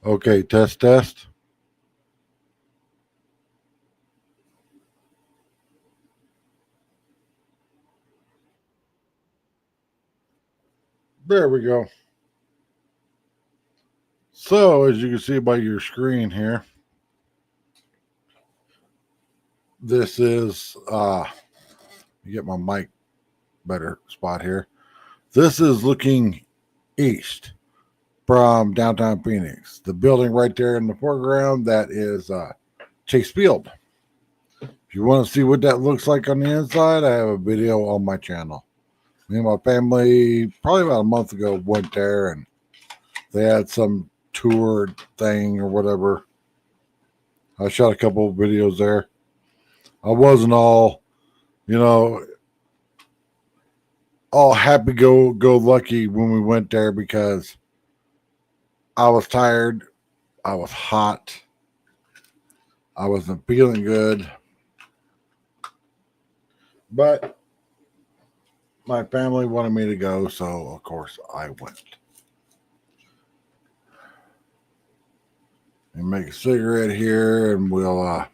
Okay, test, test. There we go. So, as you can see by your screen here, this is, get my mic better spot here. This is looking east from downtown Phoenix. The building right there in the foreground, that is Chase Field. If you want to see what that looks like on the inside, I have a video on my channel. Me and my family, probably about a month ago, went there and they had some tour thing or whatever. I shot a couple of videos there. I wasn't all, you know, all happy go lucky when we went there because I was tired, I was hot, I wasn't feeling good, but my family wanted me to go, so of course I went. And make a cigarette here, and we'll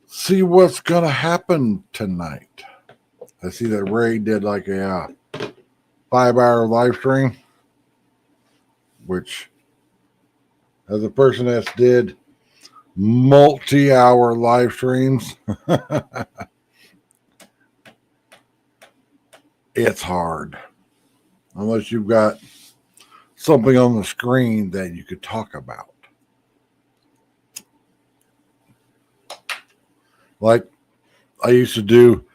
see what's gonna happen tonight. I see that Ray did like a 5-hour live stream, which, as a person that's did multi-hour live streams, it's hard unless you've got something on the screen that you could talk about. Like I used to do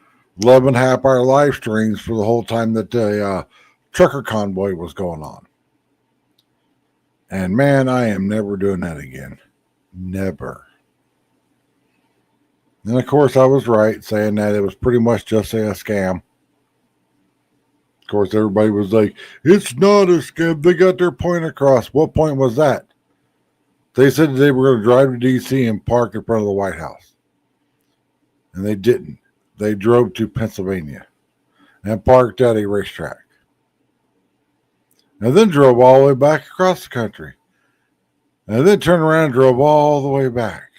11.5-hour live streams for the whole time that the trucker convoy was going on. And man, I am never doing that again. Never. And of course, I was right saying that it was pretty much just a scam. Of course, everybody was like, it's not a scam. They got their point across. What point was that? They said they were going to drive to D.C. and park in front of the White House. And they didn't. They drove to Pennsylvania and parked at a racetrack. And then drove all the way back across the country. And then turned around and drove all the way back.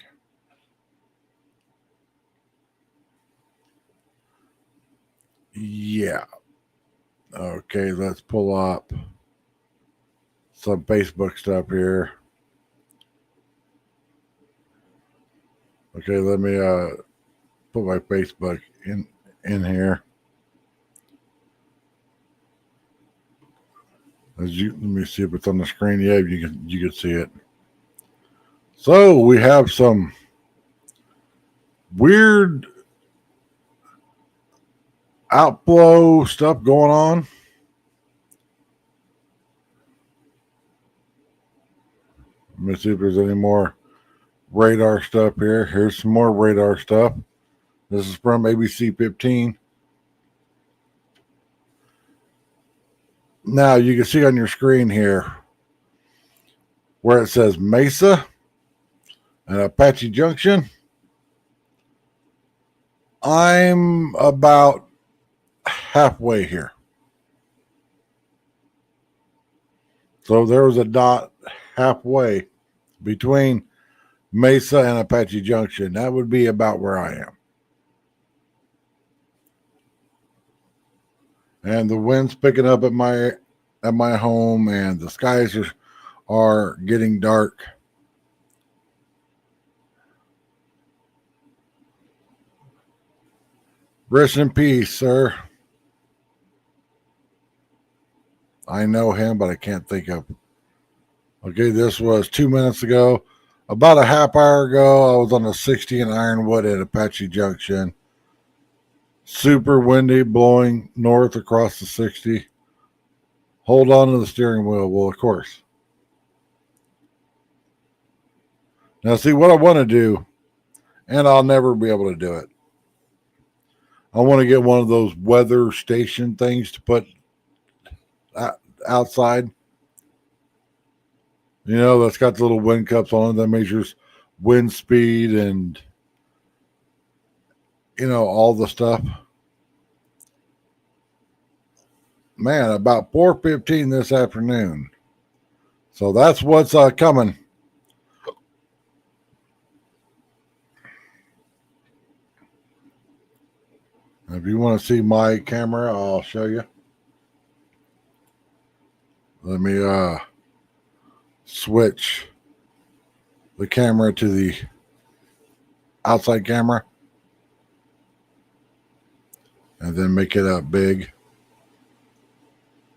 Yeah. Okay, let's pull up some Facebook stuff here. Okay, let me put my Facebook in here. Let me see if it's on the screen. Yeah, you can see it. So we have some weird outflow stuff going on. Let me see if there's any more radar stuff here. Here's some more radar stuff. This is from ABC 15. Now you can see on your screen here where it says Mesa and Apache Junction. I'm about halfway here. So there was a dot halfway between Mesa and Apache Junction. That would be about where I am. And the wind's picking up at my home, and the skies are getting dark. Rest in peace, sir. I know him, but I can't think of. Okay, this was 2 minutes ago. About a half hour ago, I was on the 60 in Ironwood at Apache Junction. Super windy, blowing north across the 60. Hold on to the steering wheel. Well, of course. Now, see what I want to do, and I'll never be able to do it. I want to get one of those weather station things to put outside. You know, that's got the little wind cups on it that measures wind speed and, you know, all the stuff. Man, about 4:15 this afternoon, So that's what's coming. If you want to see my camera, I'll show you. Let me switch the camera to the outside camera and then make it up big.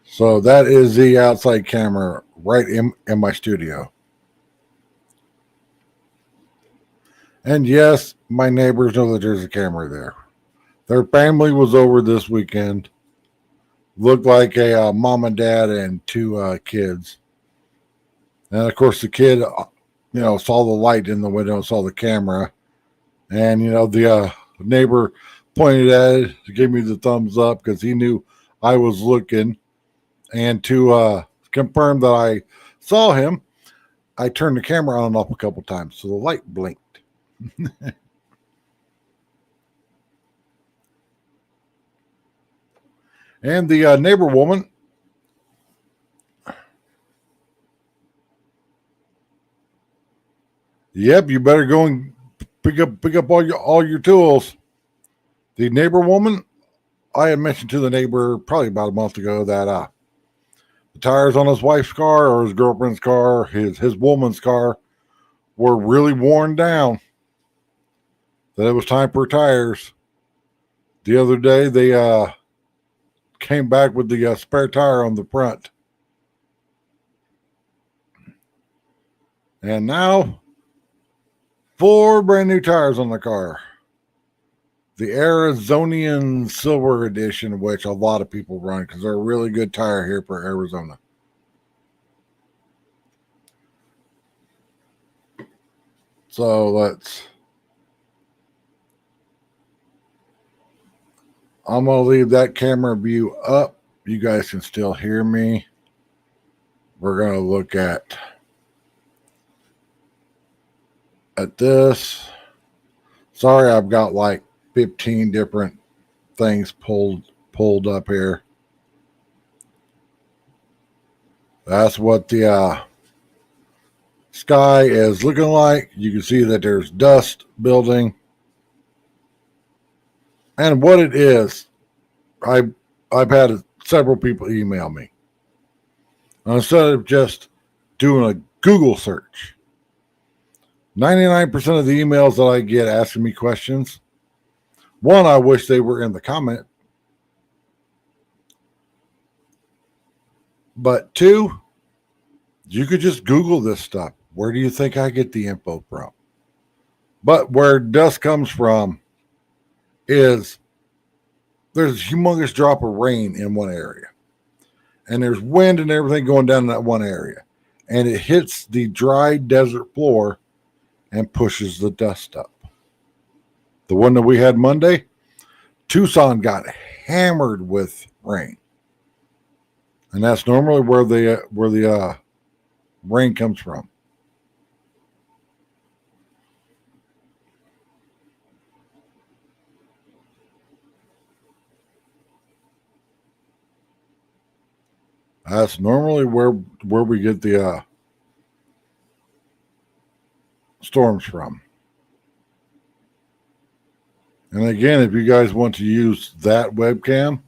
So that is the outside camera right in my studio. And yes, my neighbors know that there's a camera there. Their family was over this weekend. Looked like a mom and dad and two kids. And of course, the kid, saw the light in the window, saw the camera, and the neighbor pointed at it, gave me the thumbs up because he knew I was looking, and to confirm that I saw him, I turned the camera on and off a couple times, so the light blinked. And the neighbor woman, yep, you better go and pick up all your tools. The neighbor woman, I had mentioned to the neighbor probably about a month ago that the tires on his wife's car or his girlfriend's car, his woman's car, were really worn down. That it was time for tires. The other day they came back with the spare tire on the front, and now 4 brand new tires on the car. The Arizonian Silver Edition, which a lot of people run because they're a really good tire here for Arizona. So I'm going to leave that camera view up. You guys can still hear me. We're going to look at this. Sorry, I've got like 15 different things pulled up here. That's what the sky is looking like. You can see that there's dust building. And what it is, I've had several people email me. Instead of just doing a Google search, 99% of the emails that I get asking me questions, one, I wish they were in the comment. But two, you could just Google this stuff. Where do you think I get the info from? But where dust comes from is there's a humongous drop of rain in one area. And there's wind and everything going down in that one area. And it hits the dry desert floor and pushes the dust up. The one that we had Monday, Tucson got hammered with rain. And that's normally where the rain comes from. That's normally where we get the storms from. And again, if you guys want to use that webcam,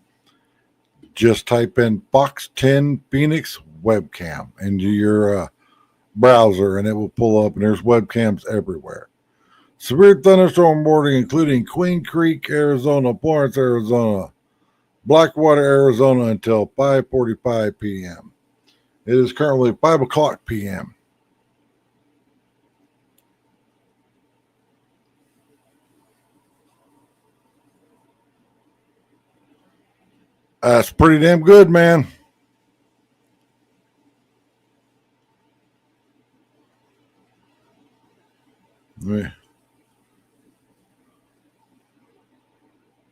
just type in Fox 10 Phoenix webcam into your browser and it will pull up, and there's webcams everywhere. Severe thunderstorm warning including Queen Creek, Arizona, Florence, Arizona, Blackwater, Arizona until 5:45 p.m. It is currently 5 o'clock p.m. That's pretty damn good, man.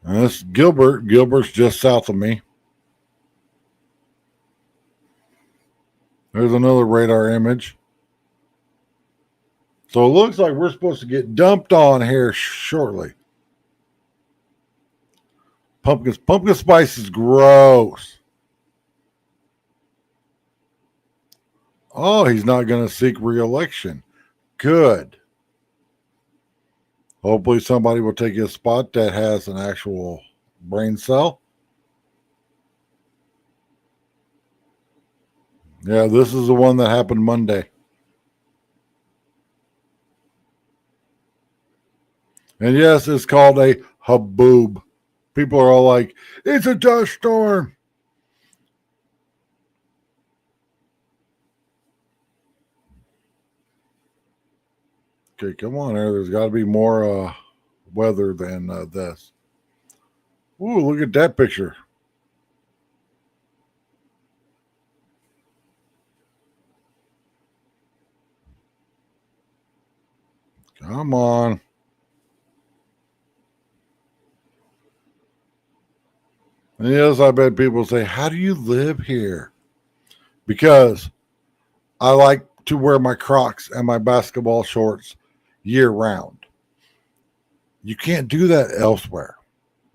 That's Gilbert. Gilbert's just south of me. There's another radar image. So it looks like we're supposed to get dumped on here shortly. Pumpkin spice is gross. Oh, he's not going to seek re-election. Good. Hopefully somebody will take his spot that has an actual brain cell. Yeah, this is the one that happened Monday. And yes, it's called a haboob. People are all like, it's a dust storm. Okay, come on there. There's got to be more weather than this. Ooh, look at that picture. Come on. And yes, I bet people say, how do you live here? Because I like to wear my Crocs and my basketball shorts year round. You can't do that elsewhere.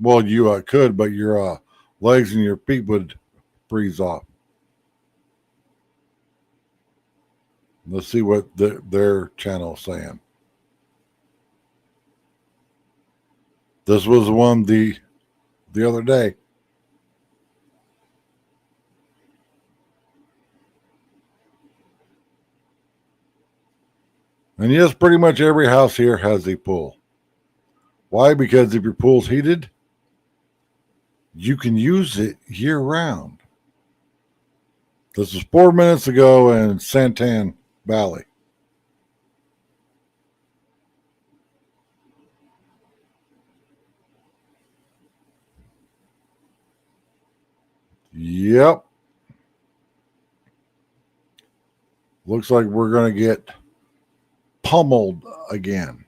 Well, you could, but your legs and your feet would freeze off. Let's see what their channel is saying. This was one the other day. And yes, pretty much every house here has a pool. Why? Because if your pool's heated, you can use it year round. This was 4 minutes ago in Santan Valley. Yep. Looks like we're going to get pummeled again,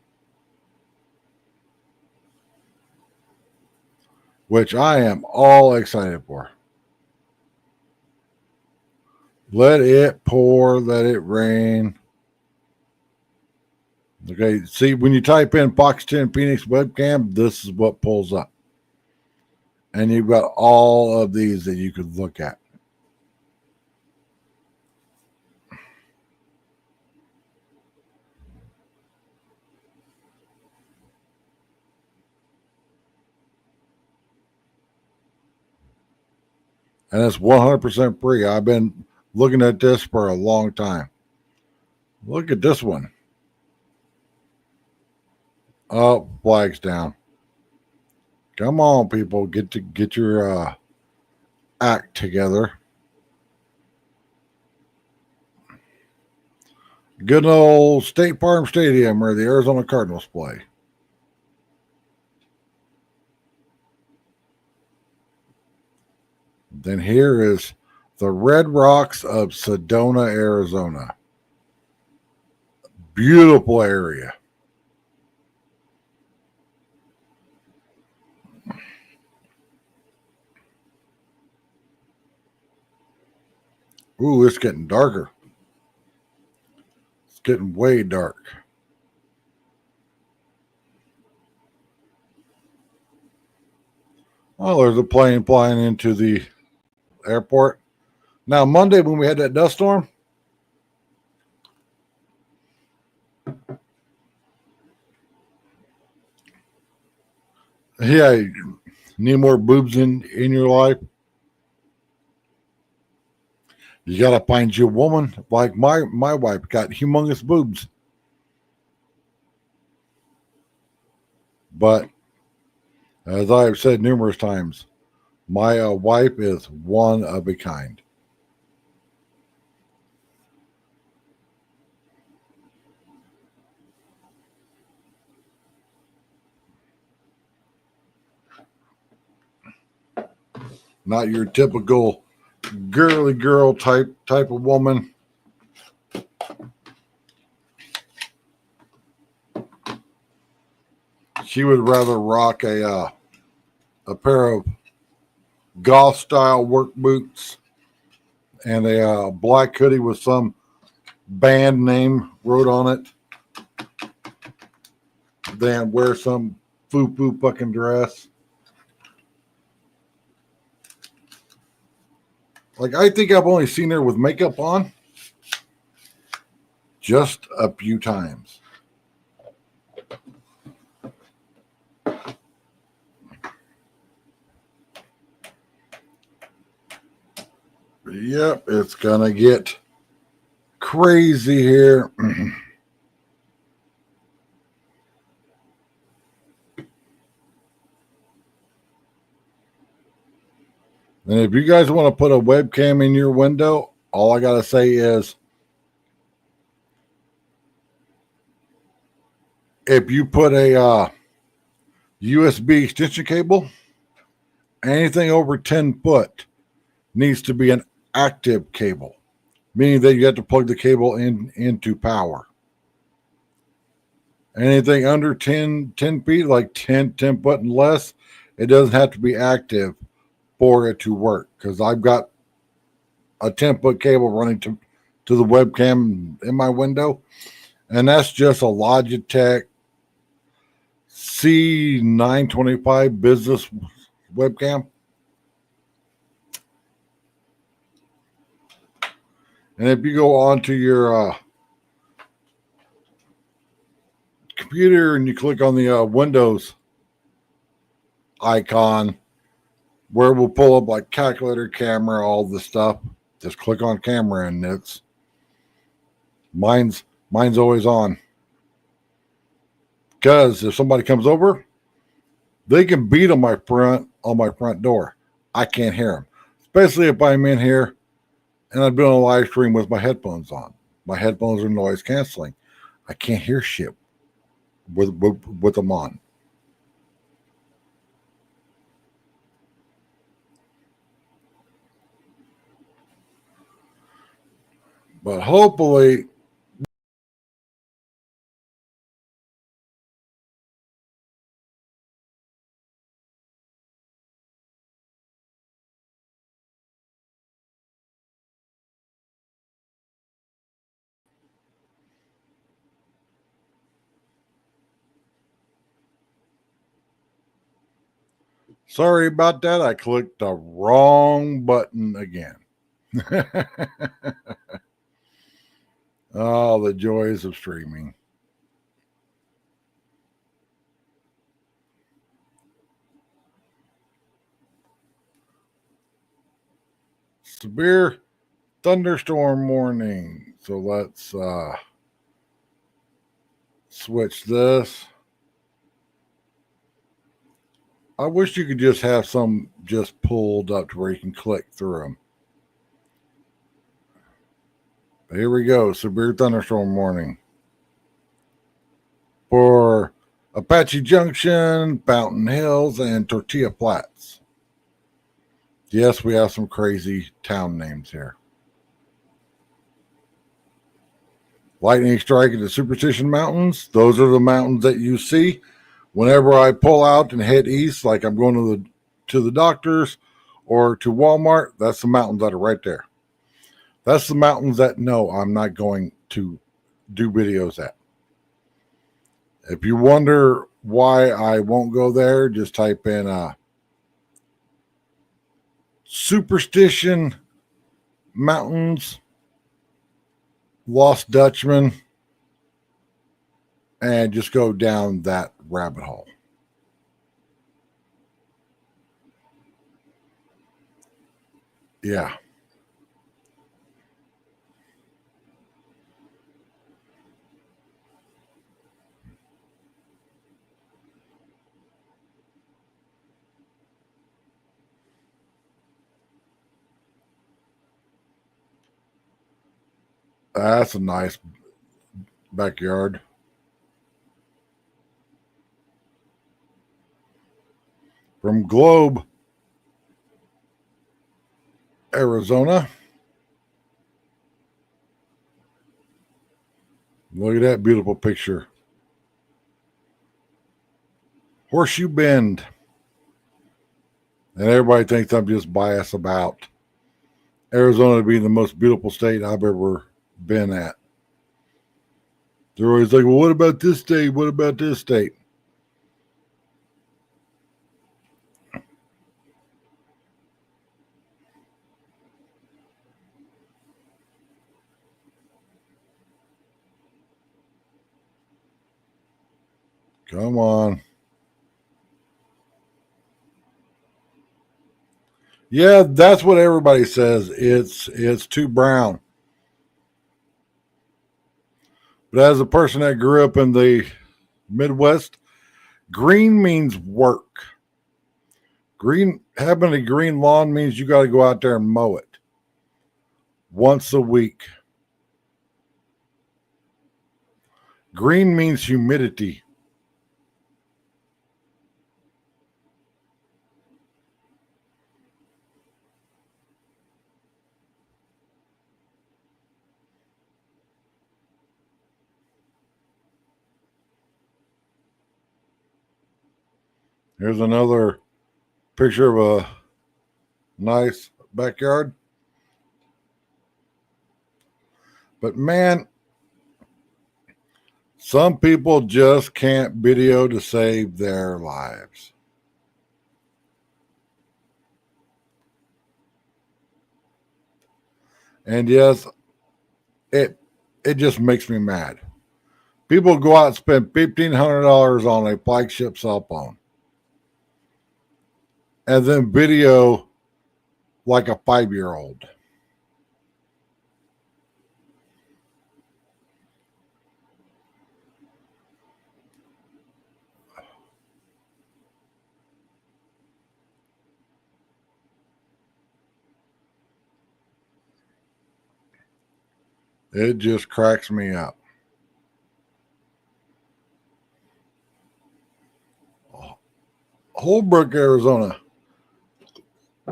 which I am all excited for. Let it pour, let it rain. Okay, see, when you type in Fox 10 Phoenix webcam, this is what pulls up. And you've got all of these that you could look at. And it's 100% free. I've been looking at this for a long time. Look at this one. Oh, flags down. Come on, people, get your act together. Good old State Farm Stadium where the Arizona Cardinals play. Then here is the Red Rocks of Sedona, Arizona. Beautiful area. Ooh, it's getting darker. It's getting way dark. Oh, there's a plane flying into the airport. Now, Monday when we had that dust storm, yeah, you need more boobs in your life. You got to find you a woman like my wife got humongous boobs. But as I've said numerous times, my wife is one of a kind. Not your typical girly girl type of woman. She would rather rock a pair of golf style work boots and a black hoodie with some band name wrote on it than wear some foo fucking dress. Like, I think I've only seen her with makeup on just a few times. Yep, it's gonna get crazy here. And if you guys want to put a webcam in your window, all I gotta say is if you put a USB extension cable, anything over 10 foot needs to be an active cable, meaning that you have to plug the cable into power. Anything under 10 feet, like 10 foot and less, it doesn't have to be active for it to work. Because I've got a 10-foot cable running to the webcam in my window, and that's just a Logitech C925 business webcam. And if you go onto your computer and you click on the Windows icon, where it will pull up like calculator, camera, all the stuff, just click on camera, and it's mine's always on. Because if somebody comes over, they can beat on my front door. I can't hear them, especially if I'm in here and I've been on a live stream with my headphones on. My headphones are noise canceling. I can't hear shit with them on. But hopefully, sorry about that. I clicked the wrong button again. Oh, the joys of streaming. Severe thunderstorm warning. So let's switch this. I wish you could just have some just pulled up to where you can click through them. But here we go. Severe thunderstorm warning for Apache Junction, Fountain Hills, and Tortilla Flats. Yes, we have some crazy town names here. Lightning strike at the Superstition Mountains. Those are the mountains that you see whenever I pull out and head east, like I'm going to the doctors or to Walmart. That's the mountains that are right there. That's the mountains that no, I'm not going to do videos at. If you wonder why I won't go there, just type in Superstition Mountains, Lost Dutchman, and just go down that rabbit hole. Yeah. That's a nice backyard. From Globe, Arizona. Look at that beautiful picture. Horseshoe Bend. And everybody thinks I'm just biased about Arizona being the most beautiful state I've ever been at. They're always like, well, what about this state? What about this state? Come on. Yeah, that's what everybody says. It's too brown. But as a person that grew up in the Midwest, green means work. Green having a green lawn means you got to go out there and mow it once a week. Green means humidity. Here's another picture of a nice backyard. But man, some people just can't video to save their lives. And yes, it it just makes me mad. People go out and spend $1,500 on a flagship cell phone and then video like a 5-year old. It just cracks me up. Holbrook, Arizona.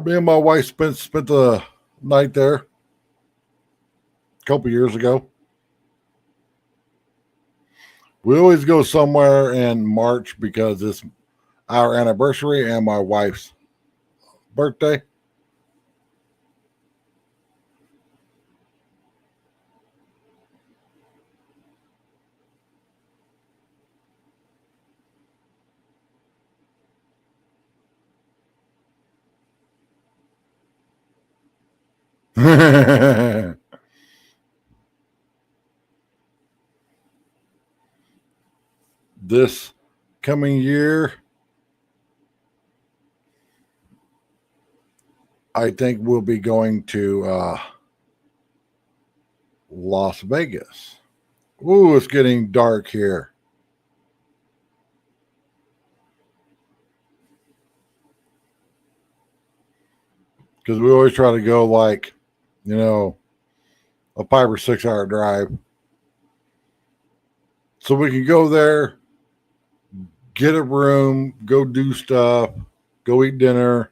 Me and my wife spent the night there a couple years ago. We always go somewhere in March because it's our anniversary and my wife's birthday. This coming year, I think we'll be going to Las Vegas. Ooh, it's getting dark here. Because we always try to go like, you know, a 5 or 6 hour drive. So we can go there, get a room, go do stuff, go eat dinner,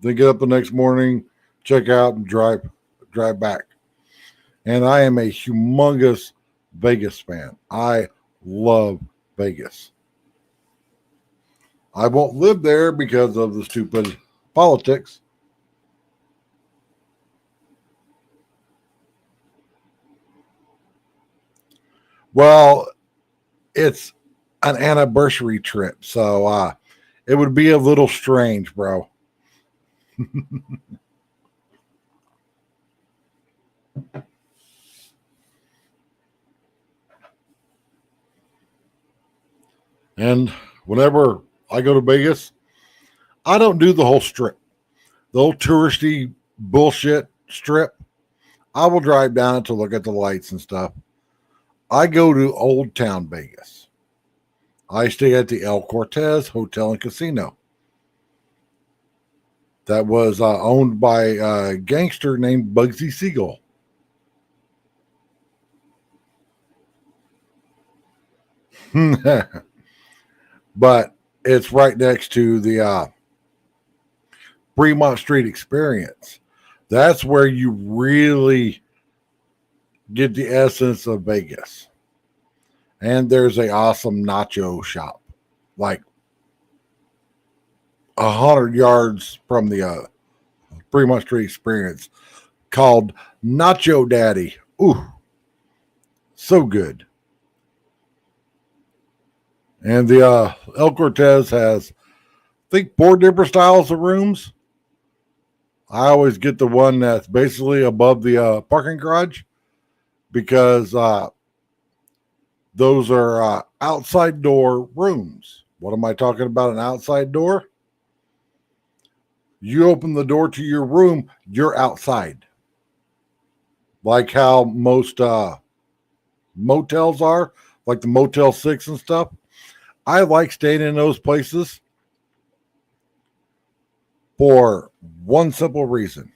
then get up the next morning, check out, and drive back. And I am a humongous Vegas fan. I love Vegas. I won't live there because of the stupid politics. Well, it's an anniversary trip, so it would be a little strange, bro. And whenever I go to Vegas, I don't do the whole strip, the whole touristy bullshit strip. I will drive down it to look at the lights and stuff. I go to Old Town Vegas. I stay at the El Cortez Hotel and Casino. That was owned by a gangster named Bugsy Siegel. But it's right next to the Fremont Street Experience. That's where you really get the essence of Vegas. And there's a awesome nacho shop, like 100 yards from the Fremont Street Experience, called Nacho Daddy. Ooh, so good. And the El Cortez has, I think, 4 different styles of rooms. I always get the one that's basically above the parking garage because Those are outside door rooms. What am I talking about? An outside door? You open the door to your room, you're outside. Like how most motels are, like the Motel 6 and stuff. I like staying in those places for one simple reason.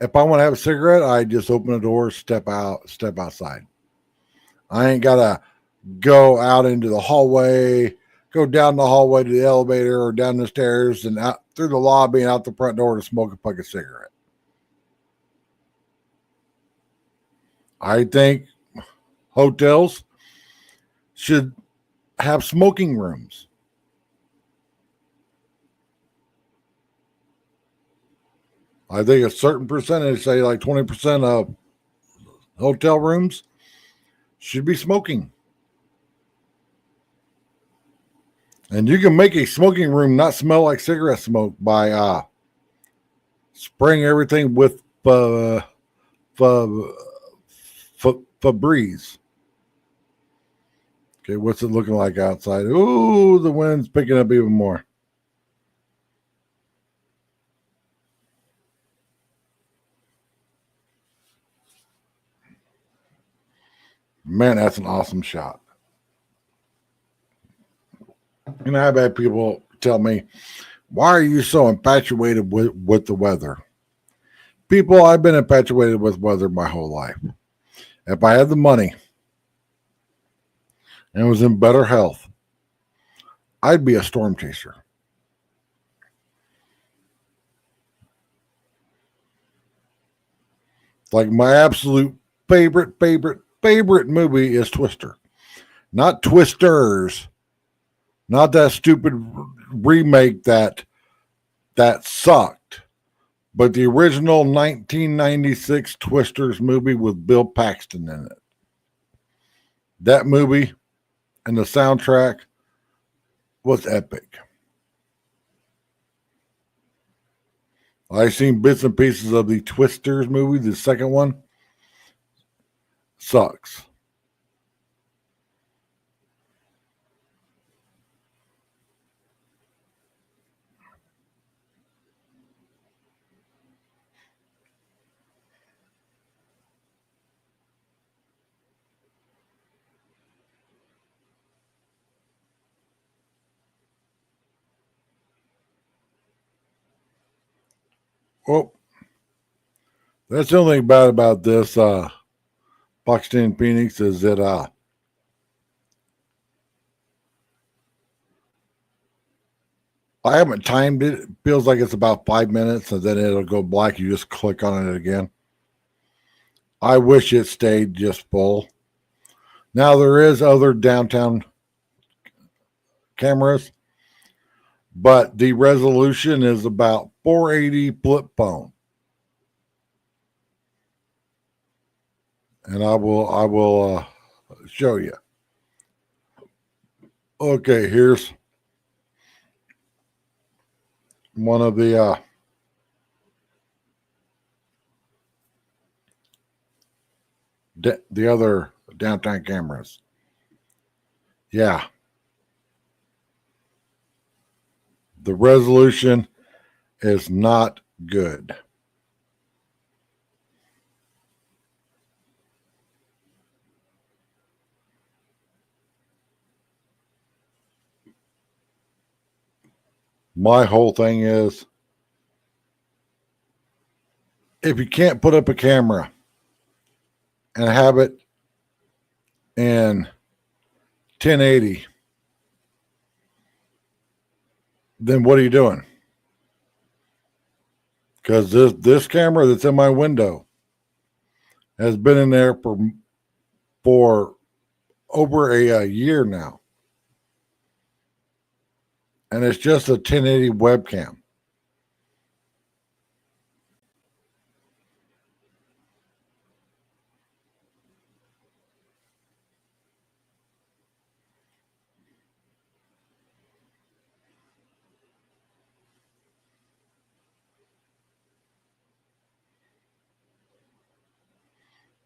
If I want to have a cigarette, I just open the door, step outside. I ain't gotta go out into the hallway, go down the hallway to the elevator or down the stairs and out through the lobby and out the front door to smoke a fucking cigarette. I think hotels should have smoking rooms. I think a certain percentage, say like 20% of hotel rooms, should be smoking. And you can make a smoking room not smell like cigarette smoke by spraying everything with Febreze. Okay, what's it looking like outside? Ooh, the wind's picking up even more. Man, that's an awesome shot. And I've had people tell me, why are you so infatuated with the weather? People, I've been infatuated with weather my whole life. If I had the money and was in better health, I'd be a storm chaser. Like my absolute favorite movie is Twister. Not Twisters. Not that stupid remake that sucked. But the original 1996 Twisters movie with Bill Paxton in it. That movie and the soundtrack was epic. I've seen bits and pieces of the Twisters movie. The second one sucks. Well, that's the only thing bad about this Buxton Phoenix is that I haven't timed it. It feels like it's about 5 minutes and then it'll go black. You just click on it again. I wish it stayed just full. Now there is other downtown cameras, but the resolution is about 480 flip phone. And I will show you. Okay, here's one of the other downtown cameras. Yeah, the resolution is not good. My whole thing is if you can't put up a camera and have it in 1080, then what are you doing? Because this camera that's in my window has been in there for over a year now, and it's just a 1080 webcam.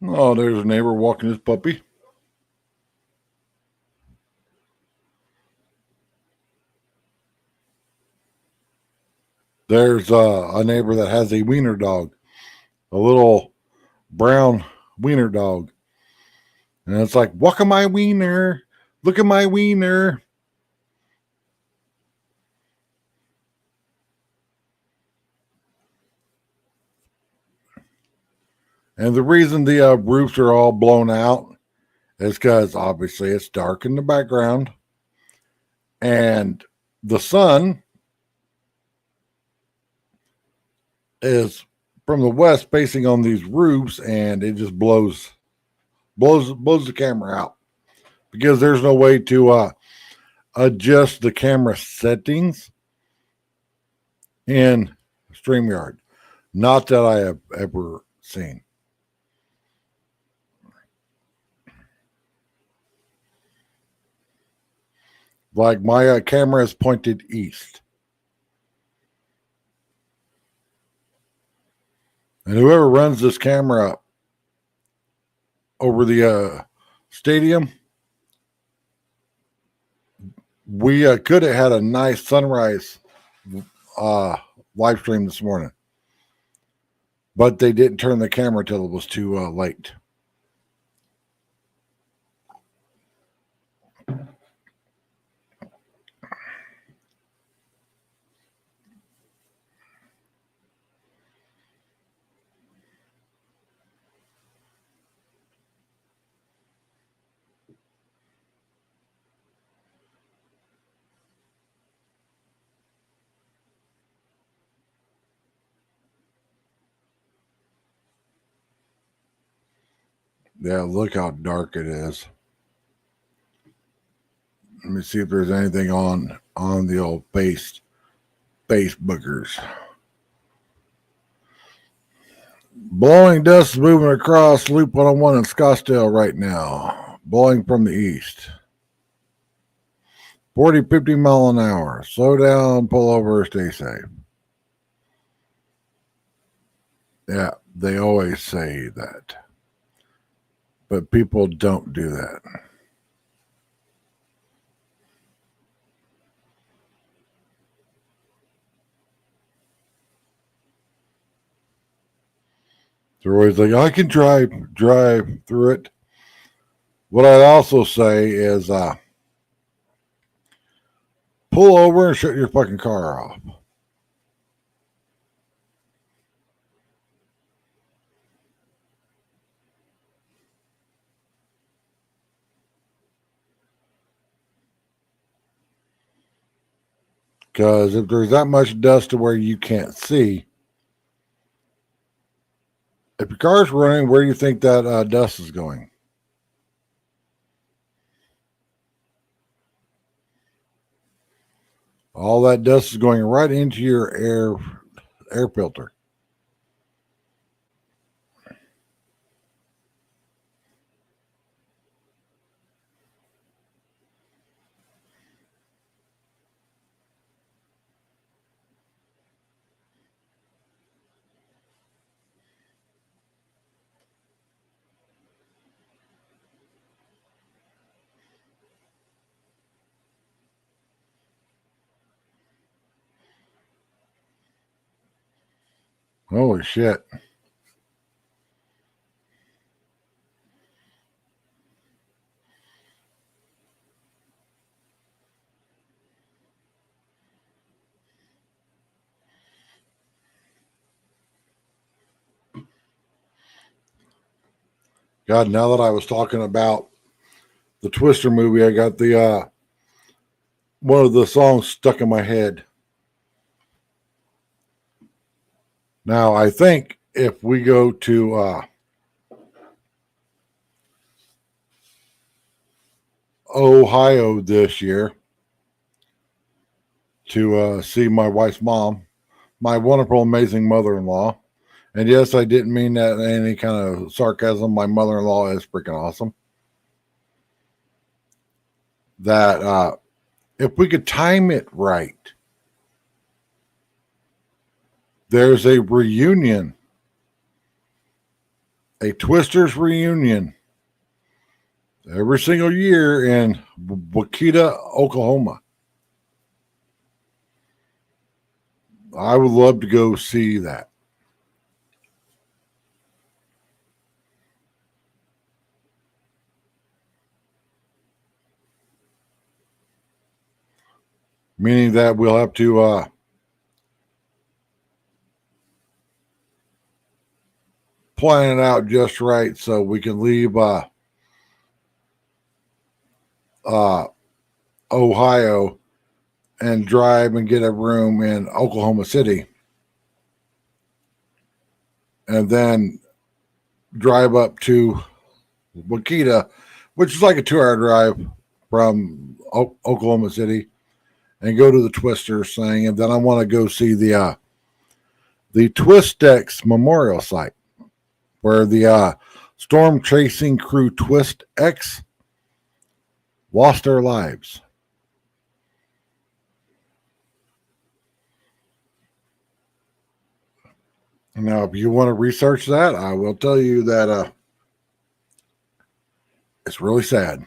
Oh, there's a neighbor walking his puppy. There's a neighbor that has a wiener dog, a little brown wiener dog. And it's like, walk on my wiener. Look at my wiener. And the reason the roofs are all blown out is because obviously it's dark in the background. And the sun is from the west facing on these roofs, and it just blows the camera out because there's no way to adjust the camera settings in StreamYard. Not that I have ever seen. Like my camera is pointed east. And whoever runs this camera over the stadium, we could have had a nice sunrise uh, live stream this morning. But they didn't turn the camera till it was too late. Yeah, look how dark it is. Let me see if there's anything on the old face boogers. Blowing dust is moving across Loop 101 in Scottsdale right now. Blowing from the east. 40, 50 mile an hour. Slow down, pull over, stay safe. Yeah, they always say that. But people don't do that. They're always like, I can drive through it. What I'd also say is pull over and shut your fucking car off. Because if there's that much dust to where you can't see, if your car's running, where do you think that dust is going? All that dust is going right into your air filter. Holy shit. God, now that I was talking about the Twister movie, I got the one of the songs stuck in my head. Now, I think if we go to Ohio this year to see my wife's mom, my wonderful, amazing mother in law. And yes, I didn't mean that in any kind of sarcasm. My mother in law is freaking awesome. That if we could time it right, there's a reunion a Twisters reunion every single year in Wakita, Oklahoma. I would love to go see that. Meaning that we'll have to plan it out just right so we can leave Ohio and drive and get a room in Oklahoma City and then drive up to Wakita, which is like a 2-hour drive from Oklahoma City, and go to the Twisters thing. And then I want to go see the Twist-X Memorial Site where the storm chasing crew Twist-X lost their lives. Now, if you want to research that, I will tell you that it's really sad.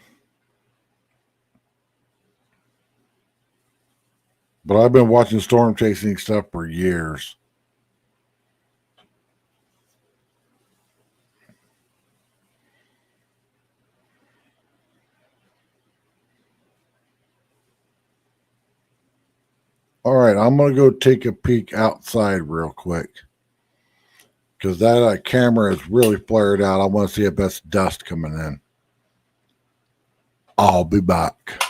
But I've been watching storm chasing stuff for years. All right, I'm going to go take a peek outside real quick because that camera is really flared out. I want to see if that's dust coming in. I'll be back.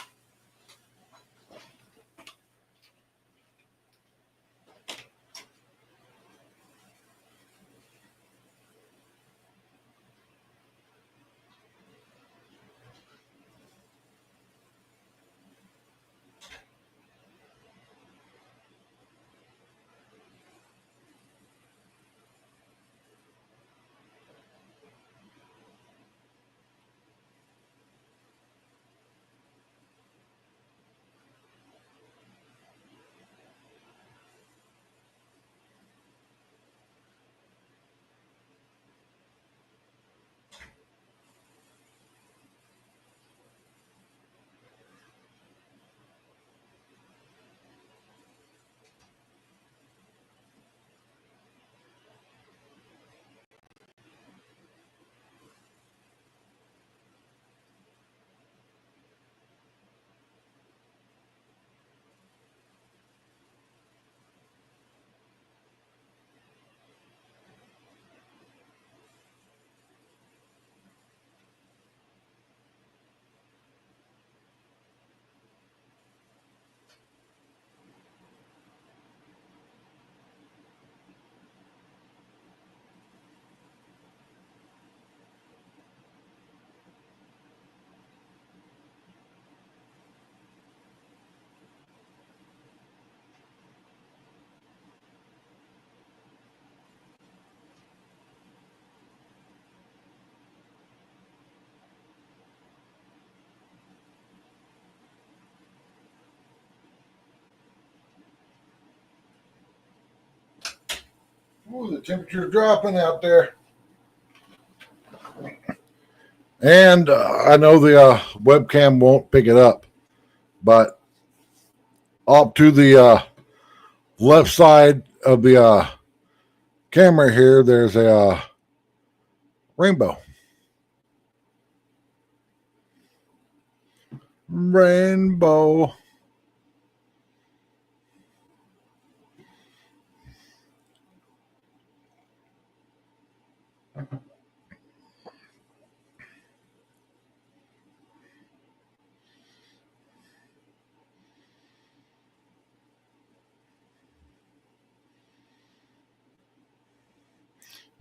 Ooh, the temperature's dropping out there. And I know the webcam won't pick it up, but up to the left side of the camera here, there's a rainbow. Rainbow.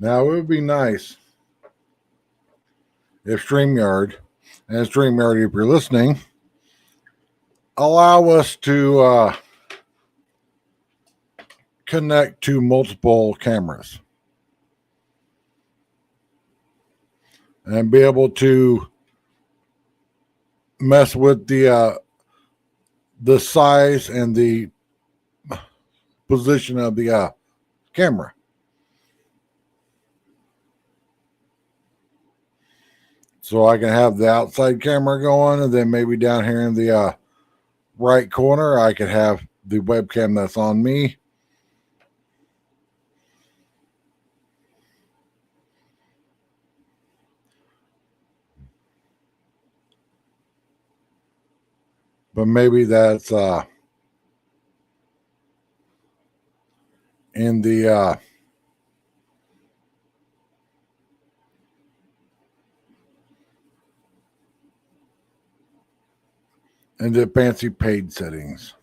Now, it would be nice if StreamYard, and StreamYard, if you're listening, allow us to connect to multiple cameras and be able to mess with the size and the position of the camera. So I can have the outside camera going, and then maybe down here in the right corner, I could have the webcam that's on me. But maybe that's in the fancy paid settings.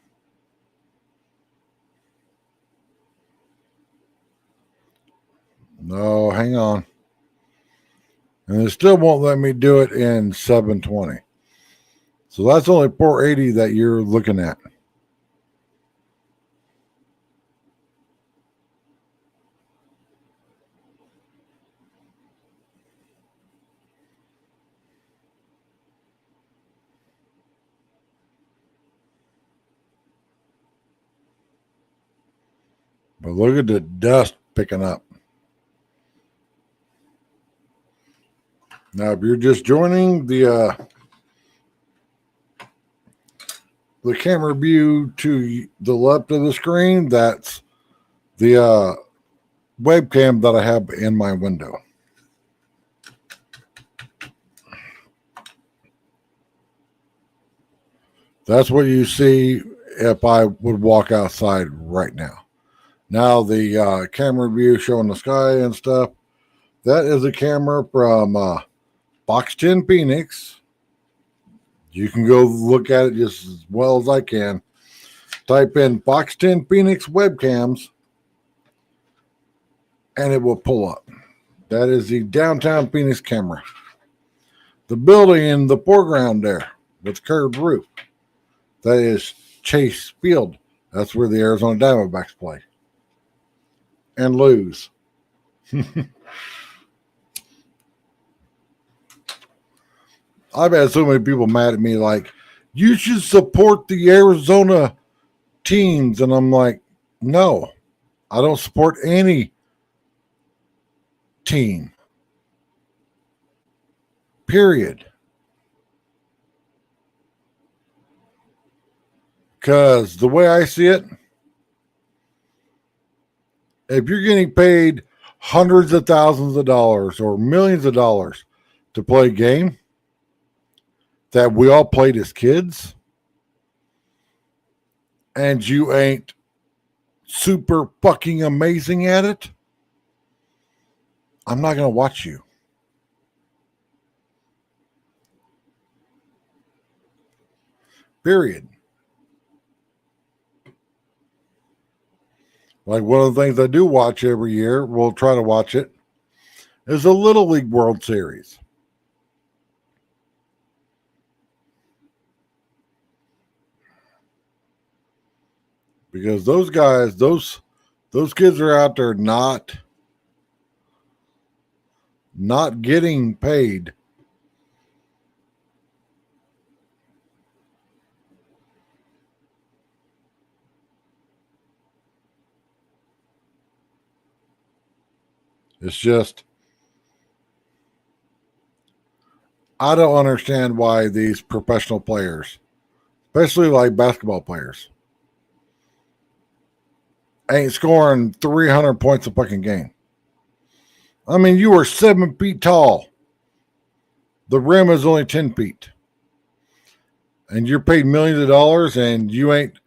No, hang on. And it still won't let me do it in 720. So that's only 480 that you're looking at. But look at the dust picking up. Now, if you're just joining the camera view to the left of the screen, that's the webcam that I have in my window. That's what you see if I would walk outside right now. Now, the camera view showing the sky and stuff, that is a camera from Box 10 Phoenix. You can go look at it just as well as I can. Type in Box 10 Phoenix webcams, and it will pull up. That is the downtown Phoenix camera. The building in the foreground there with curved roof, that is Chase Field. That's where the Arizona Diamondbacks play and lose. I've had so many people mad at me like, you should support the Arizona teams. And I'm like, no, I don't support any team. Period. Because the way I see it, if you're getting paid hundreds of thousands of dollars or millions of dollars to play a game that we all played as kids, and you ain't super fucking amazing at it, I'm not going to watch you. Period. Like one of the things I do watch every year, we'll try to watch it, is the Little League World Series. Because those guys, those kids are out there not getting paid. It's just, I don't understand why these professional players, especially like basketball players, ain't scoring 300 points a fucking game. I mean, you are 7 feet tall. The rim is only 10 feet. And you're paid millions of dollars and you ain't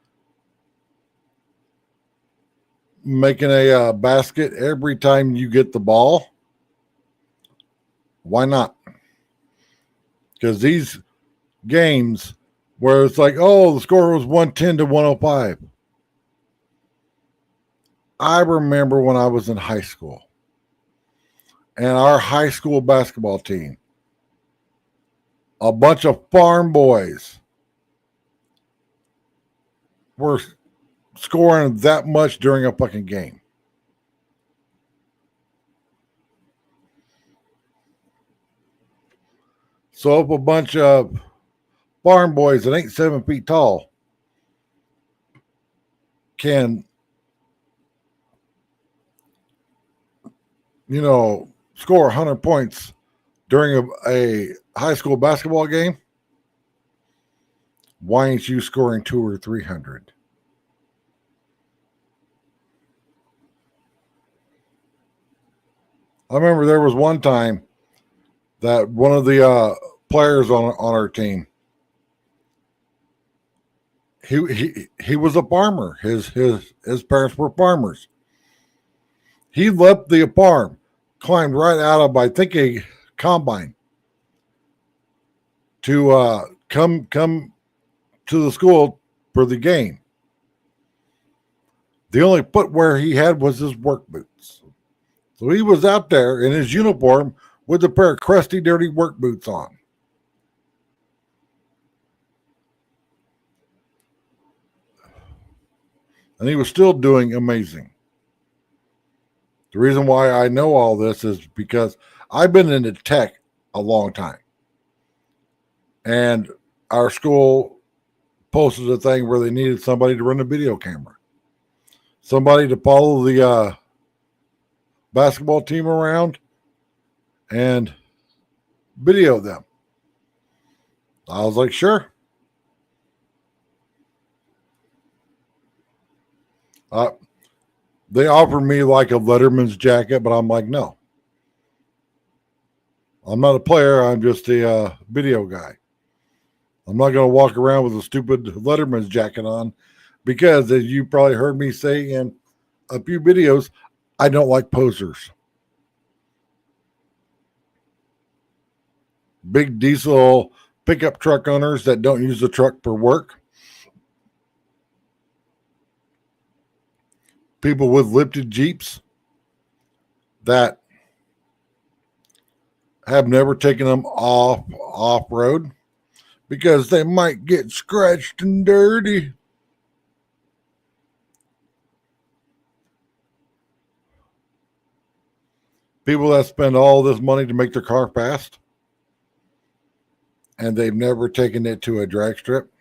making a basket every time you get the ball. Why not? Because these games where it's like, oh, the score was 110 to 105. I remember when I was in high school and our high school basketball team, a bunch of farm boys were scoring that much during a fucking game. So if a bunch of farm boys that ain't 7 feet tall can, score 100 points during a high school basketball game, why ain't you scoring 200 or 300? I remember there was one time that one of the players on our team, he was a farmer. His parents were farmers. He left the farm, climbed right out of, I think, a combine to come to the school for the game. The only footwear he had was his work boots. So he was out there in his uniform with a pair of crusty, dirty work boots on. And he was still doing amazing. The reason why I know all this is because I've been into tech a long time. And our school posted a thing where they needed somebody to run a video camera, somebody to follow the basketball team around and video them. I was like, sure. They offered me like a Letterman's jacket, but I'm like, no. I'm not a player. I'm just a video guy. I'm not going to walk around with a stupid Letterman's jacket on because, as you probably heard me say in a few videos, I don't like posers. Big diesel pickup truck owners that don't use the truck for work. People with lifted Jeeps that have never taken them off road because they might get scratched and dirty. People that spend all this money to make their car fast and they've never taken it to a drag strip.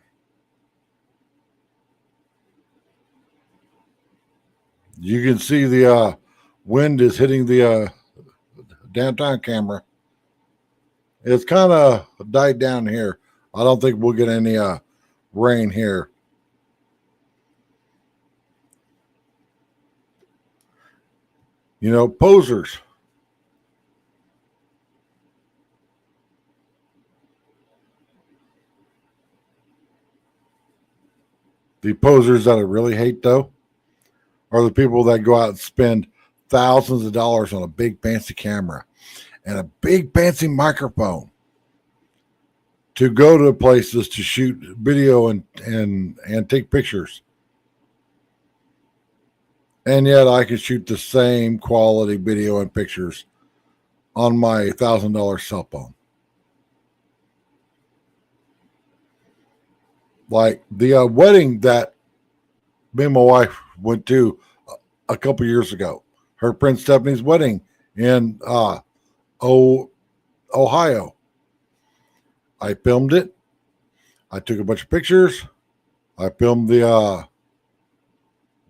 You can see the wind is hitting the downtown camera. It's kind of died down here. I don't think we'll get any rain here. You know, posers. The posers that I really hate, though, are the people that go out and spend thousands of dollars on a big fancy camera and a big fancy microphone to go to places to shoot video and take pictures. And yet I can shoot the same quality video and pictures on my $1,000 cell phone. Like the wedding that me and my wife went to a couple years ago, her friend Stephanie's wedding in Ohio. I filmed it. I took a bunch of pictures. I filmed the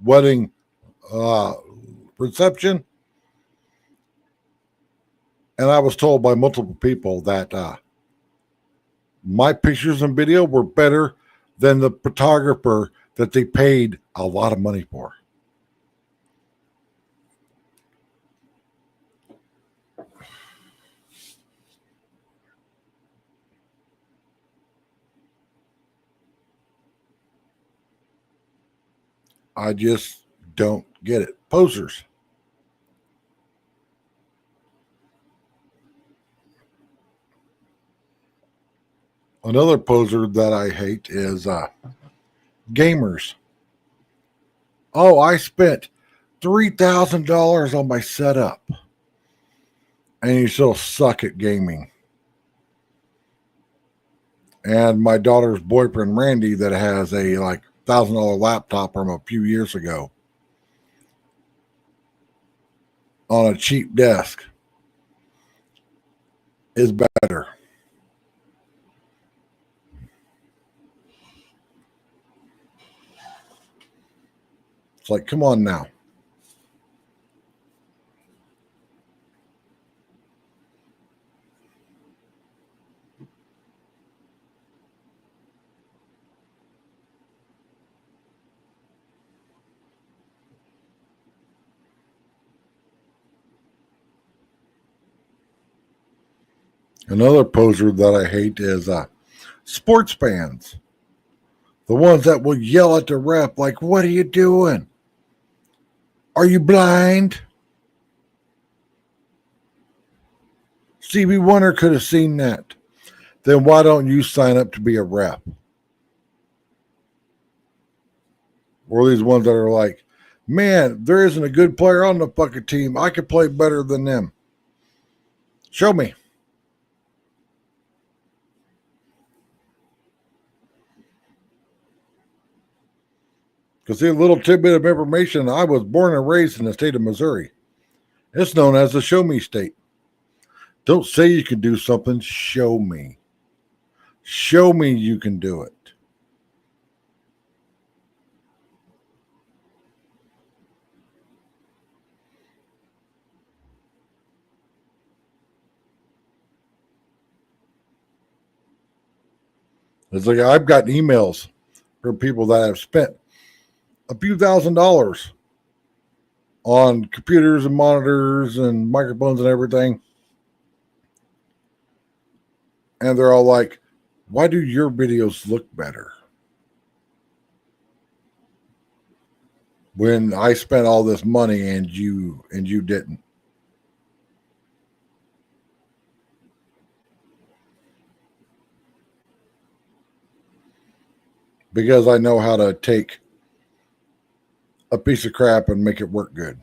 wedding reception. And I was told by multiple people that my pictures and video were better than the photographer that they paid a lot of money for. I just don't get it. Posers. Another poser that I hate is gamers. Oh, I spent $3,000 on my setup, and you still suck at gaming. And my daughter's boyfriend Randy, that has a like $1,000 laptop from a few years ago on a cheap desk, is better. It's like, come on now. Another poser that I hate is sports fans. The ones that will yell at the ref like, "What are you doing? Are you blind?" Stevie Wonder could have seen that. Then why don't you sign up to be a ref? Or these ones that are like, "Man, there isn't a good player on the fucking team. I could play better than them. Show me." Because see, a little tidbit of information, I was born and raised in the state of Missouri. It's known as the show me state. Don't say you can do something, show me. Show me you can do it. It's like I've gotten emails from people that have spent a few $1,000s on computers and monitors and microphones and everything. And they're all like, "Why do your videos look better when I spent all this money and you didn't?" Because I know how to take a piece of crap and make it work good.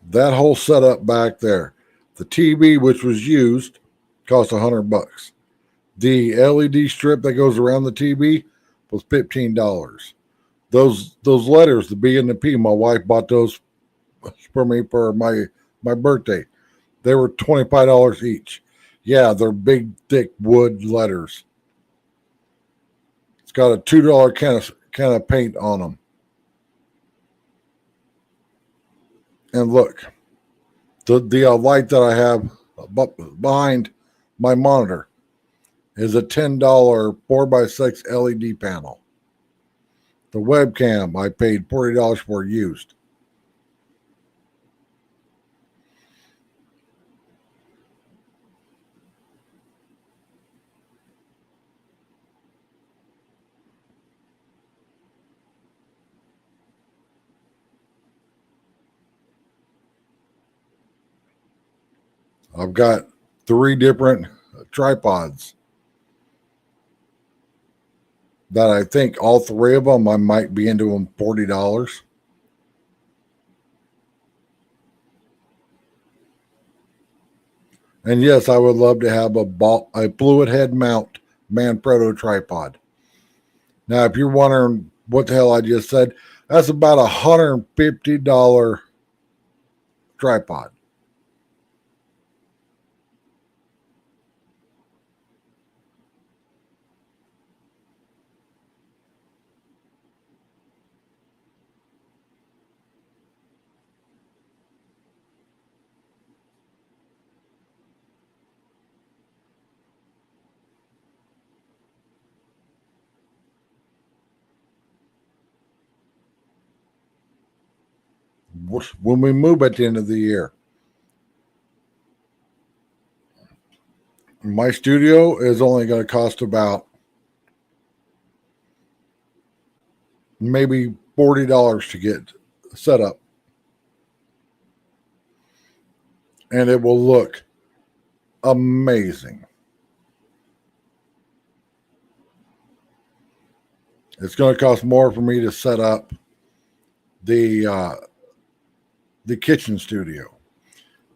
That whole setup back there, the TV which was used, cost $100. The LED strip that goes around the TV was $15. Those letters, the B and the P, my wife bought those for me for my birthday. They were $25 each. Yeah, they're big, thick wood letters. It's got a $2 can of paint on them. And look, the light that I have behind my monitor is a $10 4x6 LED panel. The webcam I paid $40 for used. I've got 3 different tripods that I think all 3 of them I might be into them $40. And yes, I would love to have a fluid head mount Manfrotto tripod. Now, if you're wondering what the hell I just said, that's about $150 tripod. When we move at the end of the year, my studio is only going to cost about maybe $40 to get set up, and it will look amazing. It's going to cost more for me to set up the uh, the kitchen studio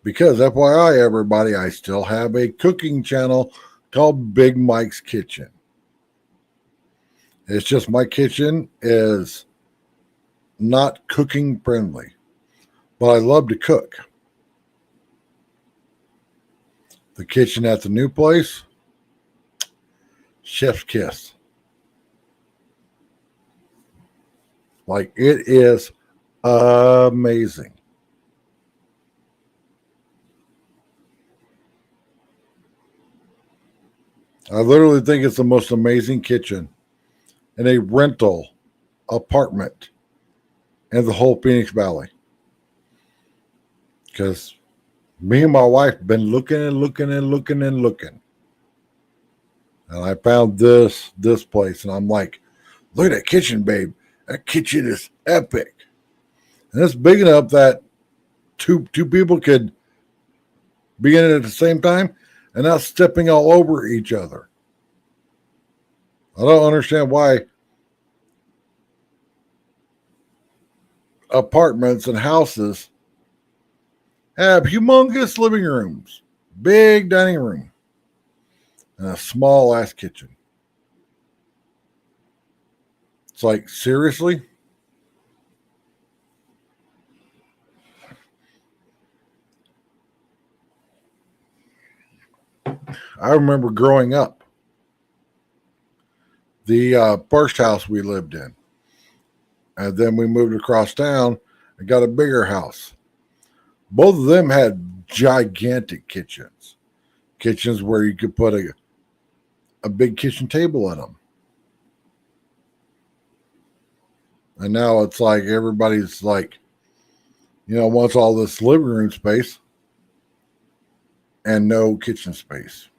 because, FYI, everybody, I still have a cooking channel called Big Mike's Kitchen. It's just my kitchen is not cooking friendly, but I love to cook. The kitchen at the new place, chef's kiss. Like, it is amazing. I literally think it's the most amazing kitchen in a rental apartment in the whole Phoenix Valley. because me and my wife been looking and looking and looking and looking, and I found this place, and I'm like, look at that kitchen, babe. That kitchen is epic, and it's big enough that two people could be in it at the same time and not stepping all over each other. I don't understand why apartments and houses have humongous living rooms, big dining room, and a small ass kitchen. It's like, seriously? I remember growing up, the first house we lived in, and then we moved across town and got a bigger house. Both of them had gigantic kitchens, kitchens where you could put a big kitchen table in them. And now it's like everybody's like, wants all this living room space and no kitchen space.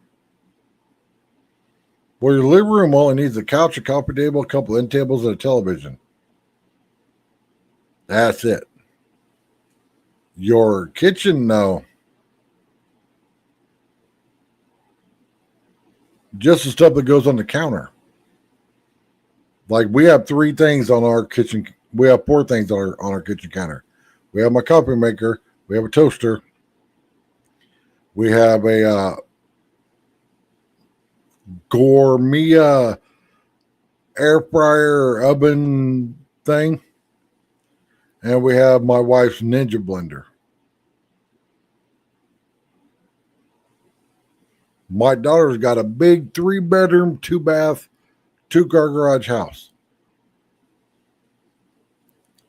Well, your living room only needs a couch, a coffee table, a couple end tables, and a television. That's it. Your kitchen, no. Just the stuff that goes on the counter. Like we have three things on our kitchen. We have four things on our kitchen counter. We have my coffee maker. We have a toaster. We have a gourmet air fryer oven thing. And we have my wife's Ninja blender. My daughter's got a big 3-bedroom, 2-bath, 2-car garage house.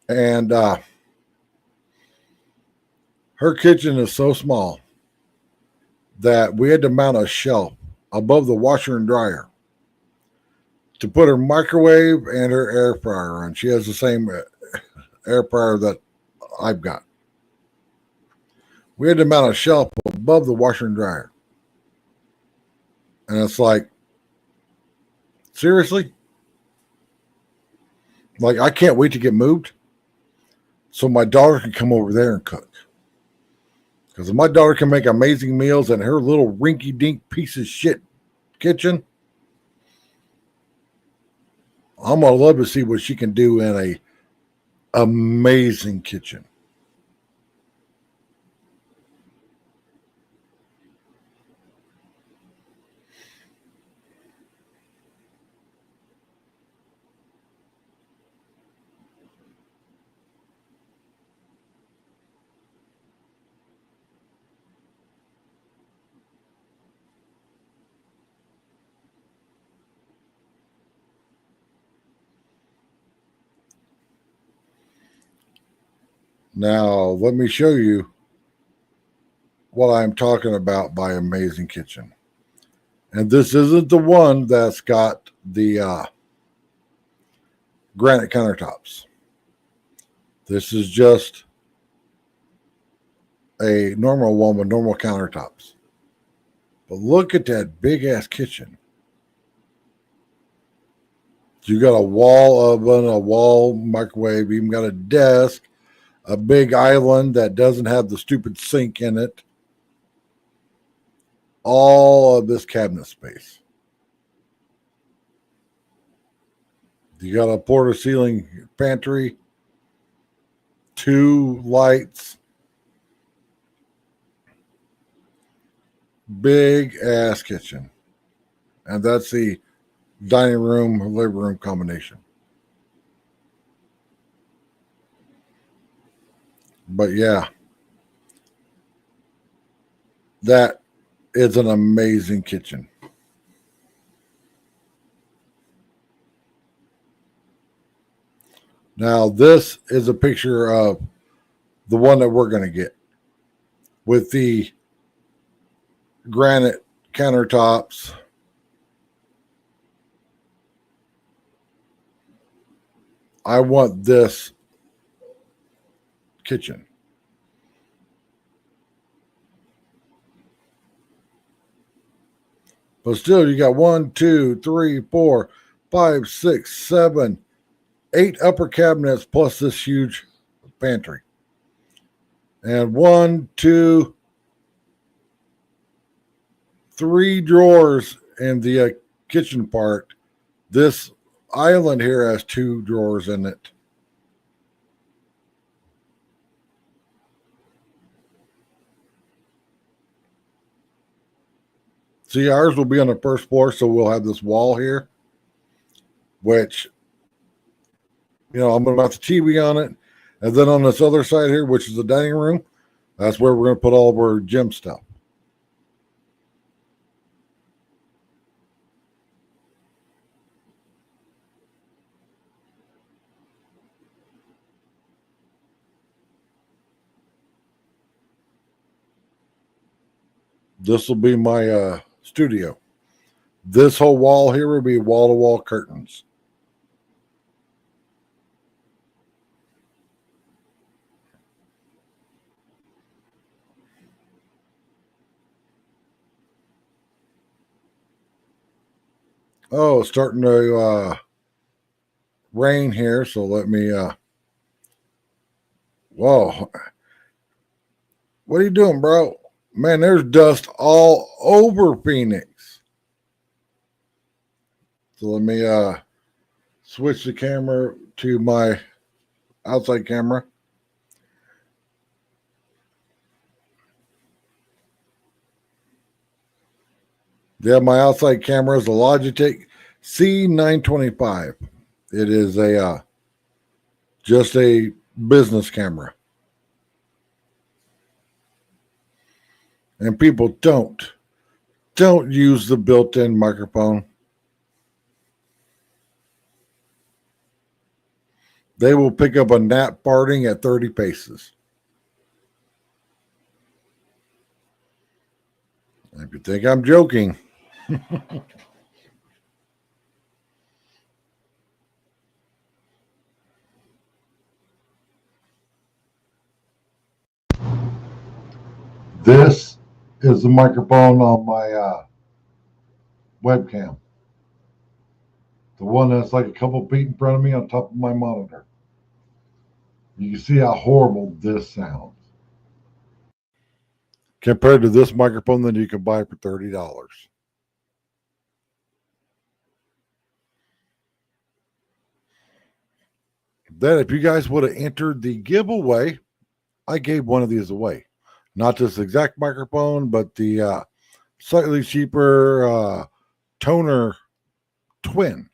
And her kitchen is so small that we had to mount a shelf above the washer and dryer to put her microwave and her air fryer on. She has the same air fryer that I've got. We had to mount a shelf above the washer and dryer. And it's like, seriously? Like, I can't wait to get moved so my daughter can come over there and cook. Because if my daughter can make amazing meals in her little rinky-dink piece of shit kitchen, I'm going to love to see what she can do in a amazing kitchen. Now, let me show you what I'm talking about by amazing kitchen. And this isn't the one that's got the granite countertops. This is just a normal one with normal countertops. But look at that big ass kitchen. You got a wall oven, a wall microwave, even got a desk, a big island that doesn't have the stupid sink in it. All of this cabinet space. You got a floor to ceiling pantry, 2 lights, big ass kitchen. And that's the dining room, living room combination. But yeah, that is an amazing kitchen. Now, this is a picture of the one that we're going to get with the granite countertops. I want this kitchen. But still, you got 1, 2, 3, 4, 5, 6, 7, 8 upper cabinets plus this huge pantry. And 1, 2, 3 drawers in the kitchen part. This island here has 2 drawers in it. See, ours will be on the first floor, so we'll have this wall here, which, I'm going to have the TV on it. And then on this other side here, which is the dining room, that's where we're going to put all of our gym stuff. This will be my studio. This whole wall here will be wall-to-wall curtains. Oh, it's starting to rain here, so let me. Whoa. What are you doing, bro? Man, there's dust all over Phoenix. So let me switch the camera to my outside camera. Yeah, my outside camera is a Logitech C925. It is a just a business camera. And people don't use the built-in microphone. They will pick up a gnat farting at 30 paces. If you think I'm joking. This is the microphone on my webcam. The one that's like a couple feet in front of me on top of my monitor. You can see how horrible this sounds. Compared to this microphone that you can buy for $30. Then if you guys would have entered the giveaway, I gave one of these away. Not this exact microphone, but the slightly cheaper toner twin.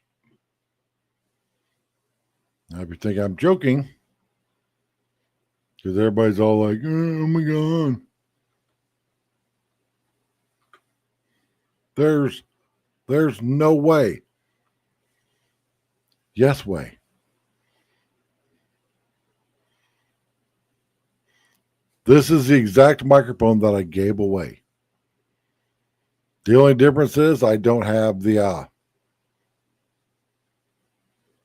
Now, if you think I'm joking, because everybody's all like, oh my God. There's no way. Yes way. This is the exact microphone that I gave away. The only difference is I don't have the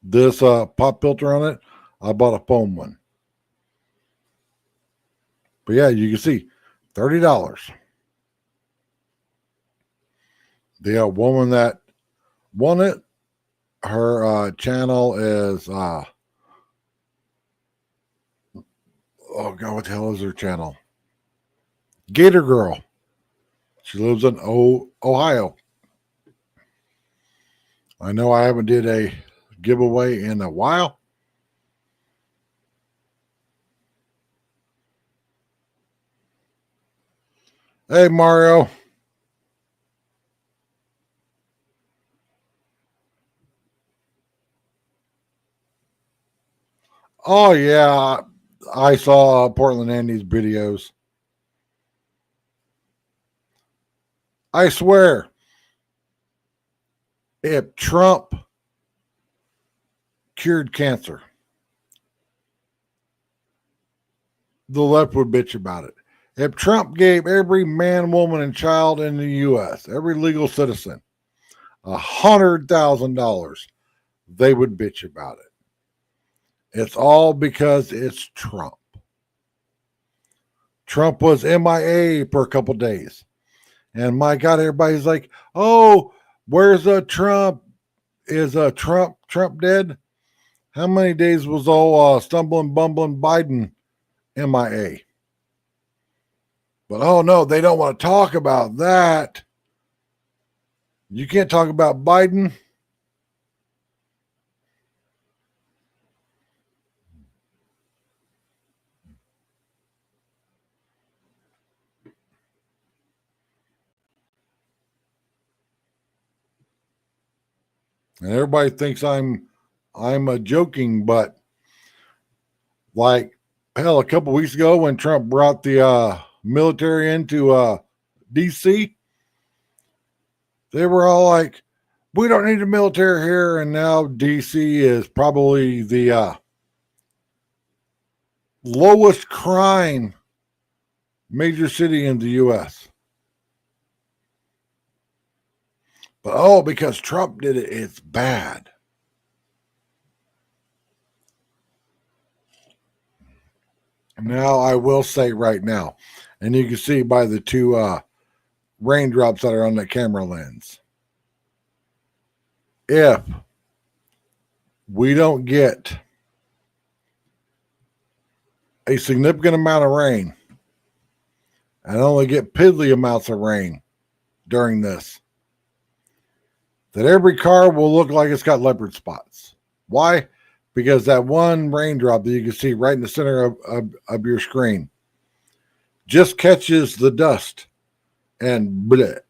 this pop filter on it. I bought a foam one. But yeah, you can see $30. The woman that won it, her channel is oh God, what the hell is her channel? Gator Girl. She lives in Ohio. I know I haven't did a giveaway in a while. Hey, Mario. Oh, yeah. I saw Portland Andy's videos. I swear, if Trump cured cancer, the left would bitch about it. If Trump gave every man, woman, and child in the U.S., every legal citizen, $100,000, they would bitch about it. It's all because it's Trump. Trump was MIA for a couple days. And my God, everybody's like, "Oh, where's Trump? Is Trump dead? How many days was old stumbling, bumbling Biden MIA?" But oh no, they don't want to talk about that. You can't talk about Biden. And everybody thinks I'm joking, but like hell, a couple weeks ago when Trump brought the military into DC, they were all like, "We don't need the military here," and now DC is probably the lowest crime major city in the U.S. But oh, because Trump did it, it's bad. Now I will say right now, and you can see by the two raindrops that are on the camera lens, if we don't get a significant amount of rain and only get piddly amounts of rain during this, that every car will look like it's got leopard spots. Why? Because that one raindrop that you can see right in the center of your screen just catches the dust and bleh.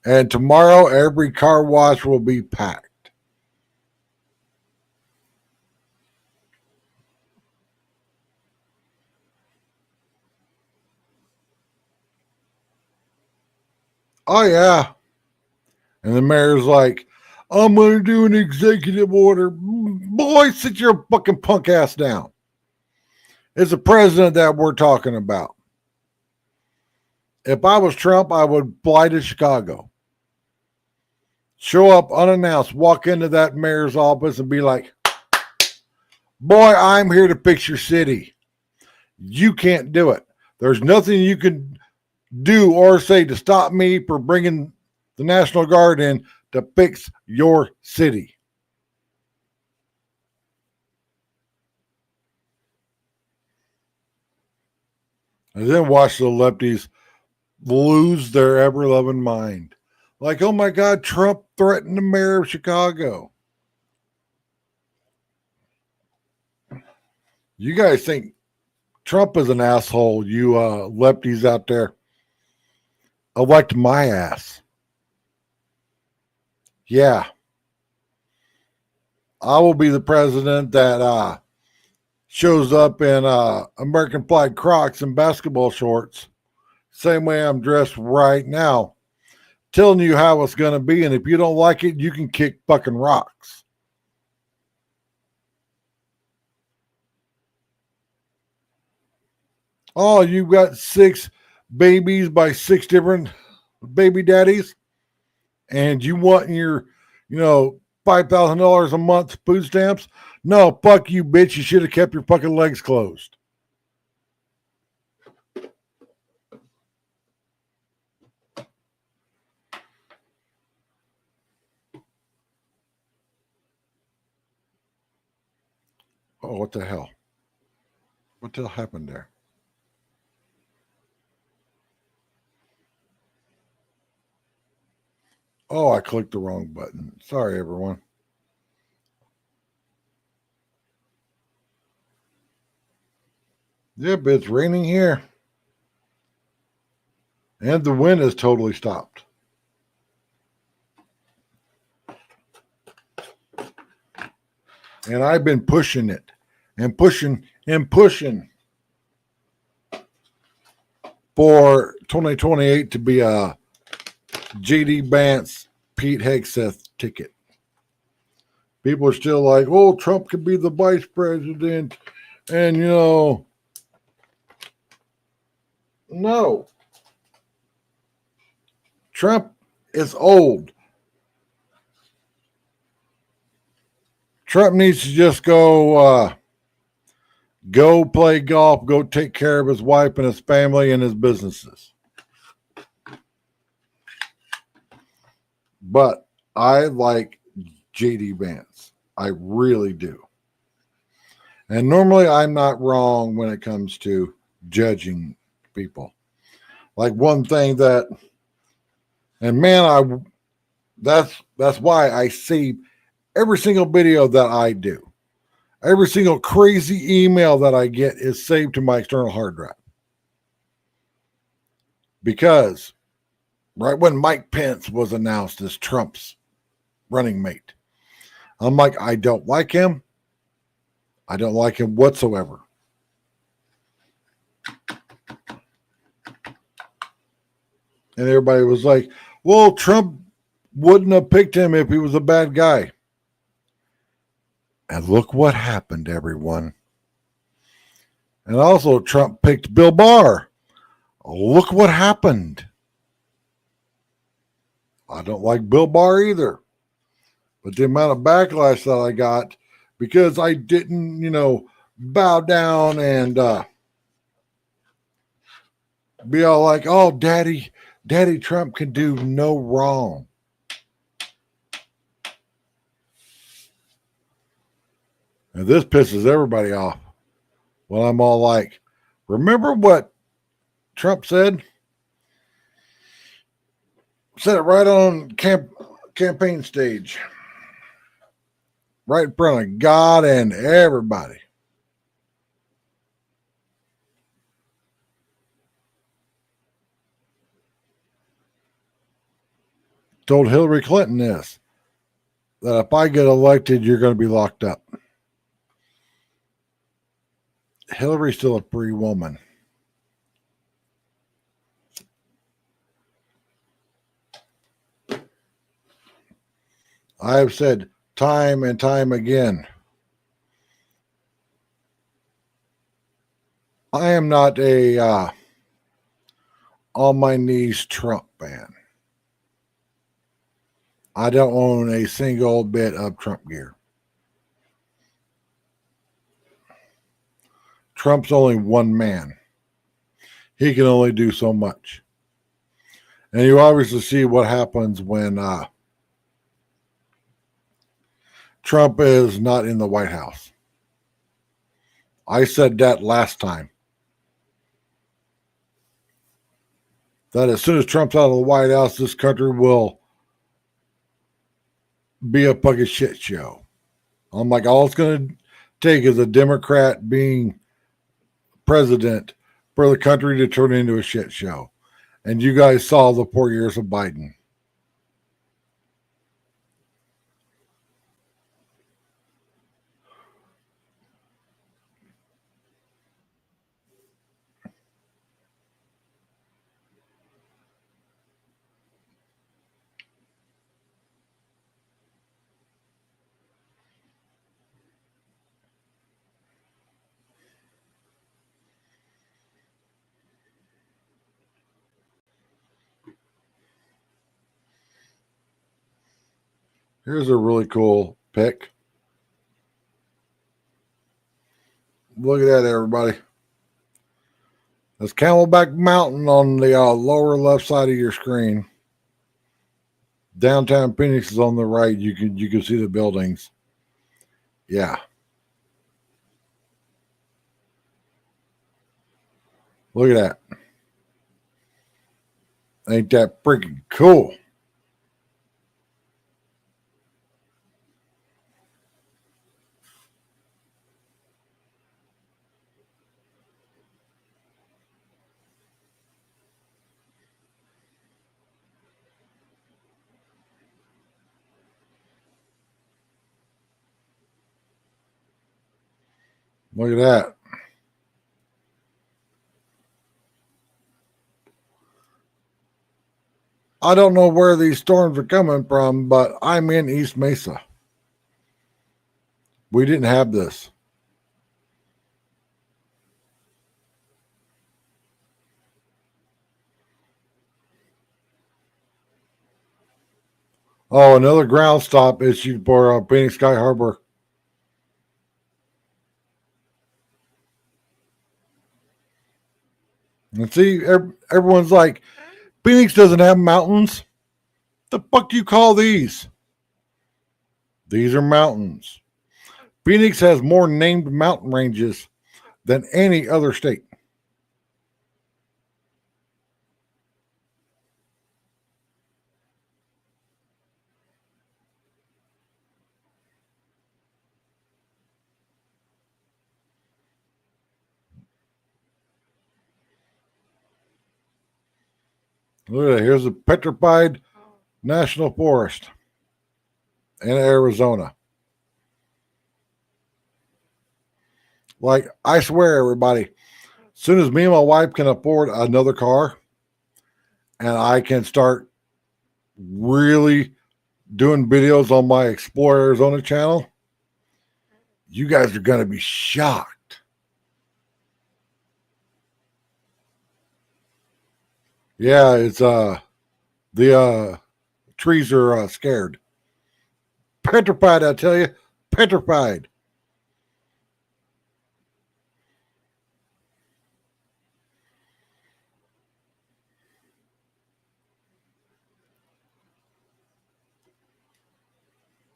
And tomorrow, every car wash will be packed. Oh, yeah. And the mayor's like, "I'm going to do an executive order." Boy, sit your fucking punk ass down. It's the president that we're talking about. If I was Trump, I would fly to Chicago, show up unannounced, walk into that mayor's office and be like, "Boy, I'm here to fix your city. You can't do it. There's nothing you can do or say to stop me from bringing the National Guard in to fix your city." And then watch the lefties lose their ever loving mind. Like, oh my God, Trump threatened the mayor of Chicago. You guys think Trump is an asshole, you lefties out there? Elect my ass. Yeah. I will be the president that shows up in American flag Crocs and basketball shorts, same way I'm dressed right now, telling you how it's going to be. And if you don't like it, you can kick fucking rocks. Oh, you've got 6 babies by 6 different baby daddies, and you want your, $5,000 a month food stamps? No, fuck you, bitch. You should have kept your fucking legs closed. Oh, what the hell? What the hell happened there? Oh, I clicked the wrong button. Sorry, everyone. Yep, it's raining here. And the wind has totally stopped. And I've been pushing it and pushing and pushing for 2028 to be a JD Vance, Pete Hegseth ticket. People are still like, "Oh, Trump could be the vice president." And, no. Trump is old. Trump needs to just go Go play golf. Go take care of his wife and his family and his businesses. But I like JD Vance. I really do. And normally I'm not wrong when it comes to judging people. Like one thing that, and man, that's why I see every single video that I do. Every single crazy email that I get is saved to my external hard drive. Because right when Mike Pence was announced as Trump's running mate, I'm like, I don't like him. I don't like him whatsoever. And everybody was like, well, Trump wouldn't have picked him if he was a bad guy. And look what happened, everyone. And also, Trump picked Bill Barr. Look what happened. I don't like Bill Barr either. But the amount of backlash that I got because I didn't, bow down and be all like, oh, Daddy Trump can do no wrong. And this pisses everybody off. Well, I'm all like, remember what Trump said? Said it right on campaign stage. Right in front of God and everybody. Told Hillary Clinton this, that if I get elected, you're going to be locked up. Hillary's still a free woman. I have said time and time again, I am not a on my knees Trump fan. I don't own a single bit of Trump gear. Trump's only one man. He can only do so much. And you obviously see what happens when Trump is not in the White House. I said that last time. That as soon as Trump's out of the White House, this country will be a fucking shit show. I'm like, all it's going to take is a Democrat being president for the country to turn into a shit show. And you guys saw the 4 years of Biden. Here's a really cool pic. Look at that, everybody. That's Camelback Mountain on the lower left side of your screen. Downtown Phoenix is on the right. You can see the buildings. Yeah. Look at that. Ain't that freaking cool? Look at that. I don't know where these storms are coming from, but I'm in East Mesa. We didn't have this. Oh, another ground stop issued for Phoenix Sky Harbor. And see, everyone's like, Phoenix doesn't have mountains. The fuck do you call these? These are mountains. Phoenix has more named mountain ranges than any other state. Look at that. Here's the Petrified National Forest in Arizona. Like, I swear, everybody, as soon as me and my wife can afford another car and I can start really doing videos on my Explore Arizona channel, you guys are going to be shocked. Yeah, it's the trees are scared. Petrified, I tell you, petrified.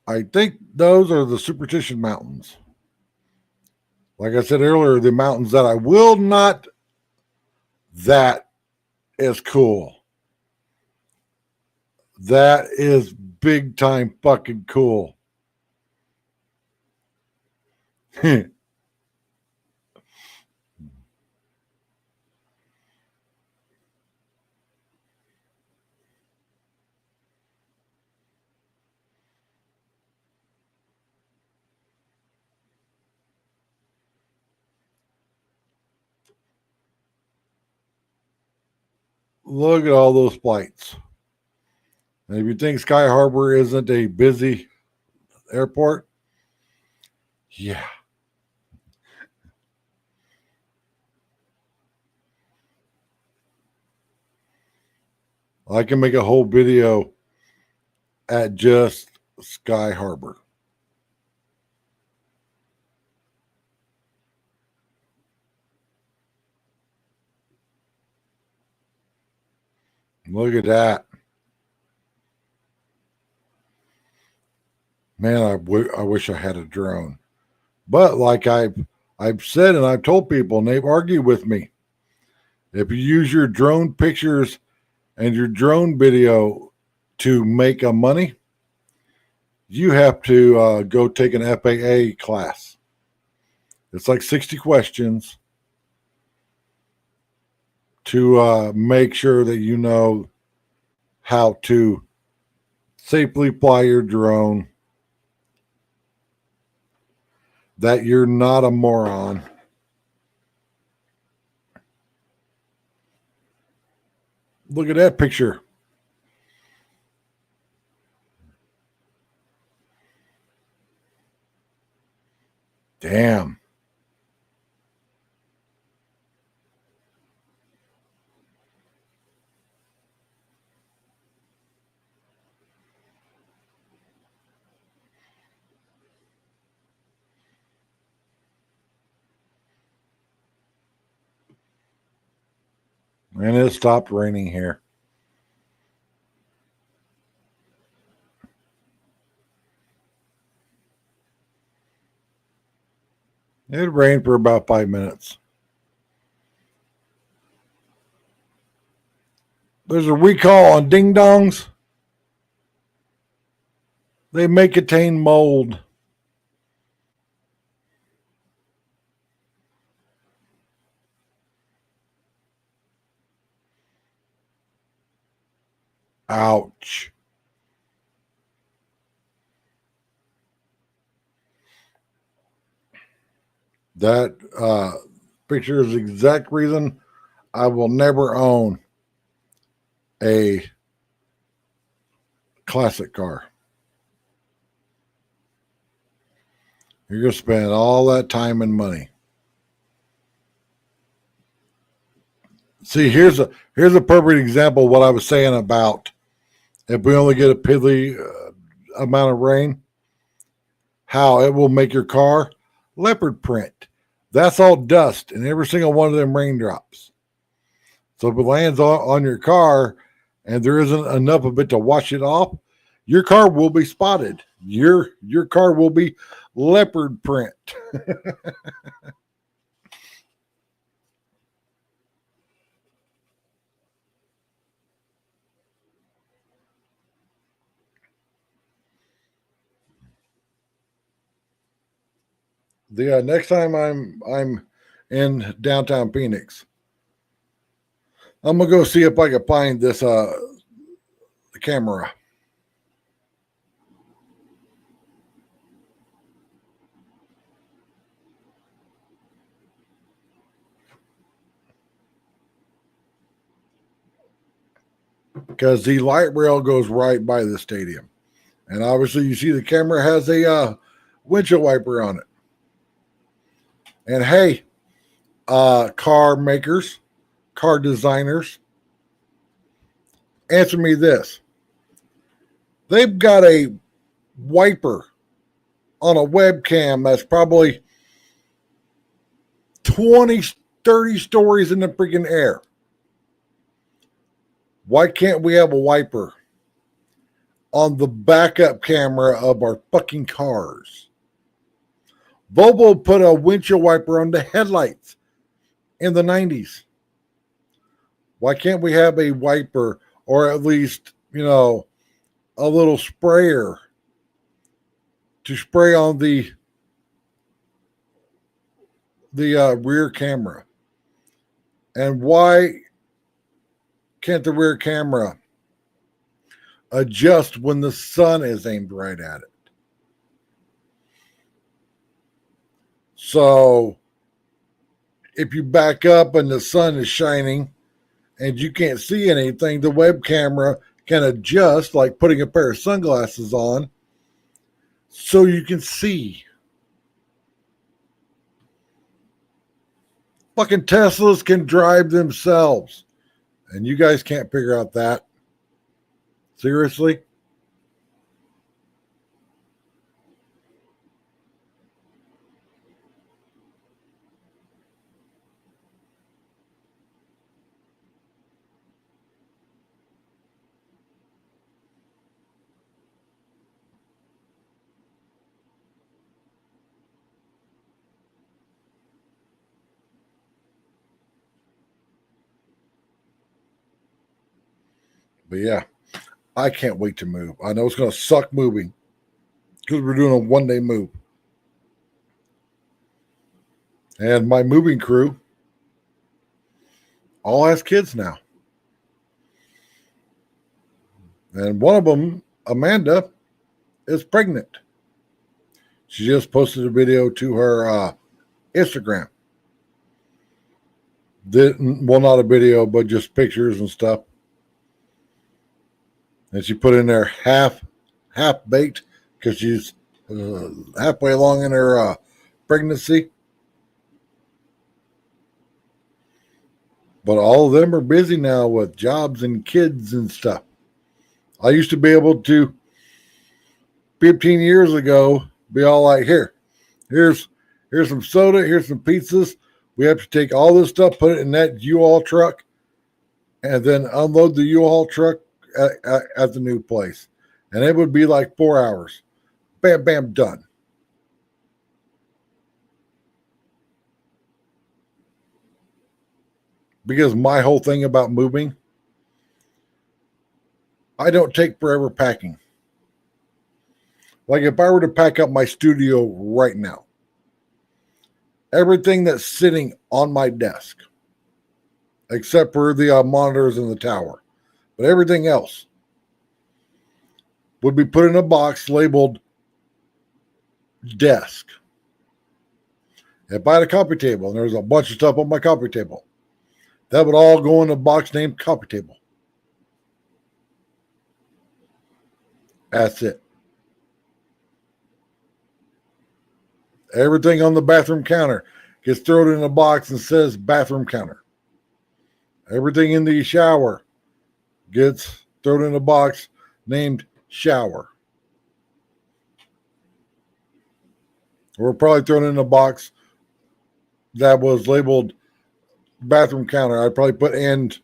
I think those are the Superstition Mountains. Like I said earlier, the mountains that I will not. That is cool. That is big time fucking cool. Look at all those flights. And if you think Sky Harbor isn't a busy airport, yeah. I can make a whole video at just Sky Harbor. Look at that. Man, I wish I had a drone. But like I've said and I've told people, and they've argued with me, if you use your drone pictures and your drone video to make a money, you have to go take an FAA class. It's like 60 questions to make sure that you know how to safely fly your drone, that you're not a moron. Look at that picture. Damn. And it stopped raining here. It rained for about 5 minutes. There's a recall on ding dongs. They may contain mold. Ouch. That picture is the exact reason I will never own a classic car. You're going to spend all that time and money. See, here's a perfect example of what I was saying about if we only get a piddly amount of rain, how it will make your car leopard print. That's all dust in every single one of them raindrops. So if it lands on your car and there isn't enough of it to wash it off, your car will be spotted. Your car will be leopard print. The next time I'm in downtown Phoenix, I'm gonna go see if I can find this camera. Because the light rail goes right by the stadium. And obviously, you see the camera has a windshield wiper on it. And hey, car makers, car designers, answer me this. They've got a wiper on a webcam that's probably 20, 30 stories in the freaking air. Why can't we have a wiper on the backup camera of our fucking cars? Volvo put a windshield wiper on the headlights in the 90s. Why can't we have a wiper or at least, a little sprayer to spray on the rear camera? And why can't the rear camera adjust when the sun is aimed right at it? So if you back up and the sun is shining and you can't see anything, the web camera can adjust, like putting a pair of sunglasses on, so you can see. Fucking Teslas can drive themselves. And you guys can't figure out that? Seriously? But yeah, I can't wait to move. I know it's going to suck moving because we're doing a 1-day move. And my moving crew all has kids now. And one of them, Amanda, is pregnant. She just posted a video to her Instagram. Not a video, but just pictures and stuff. And she put in there half baked because she's halfway along in her pregnancy. But all of them are busy now with jobs and kids and stuff. I used to be able to, 15 years ago, be all like, here's some soda, here's some pizzas. We have to take all this stuff, put it in that U-Haul truck, and then unload the U-Haul truck at the new place. And it would be like 4 hours. Bam, bam, done. Because my whole thing about moving, I don't take forever packing. Like if I were to pack up my studio right now, everything that's sitting on my desk, except for the monitors in the tower, but everything else would be put in a box labeled desk. If I had a coffee table and there was a bunch of stuff on my coffee table, that would all go in a box named coffee table. That's it. Everything on the bathroom counter gets thrown in a box and says bathroom counter. Everything in the shower gets thrown in a box named shower. Or probably thrown in a box that was labeled bathroom counter. I'd probably put and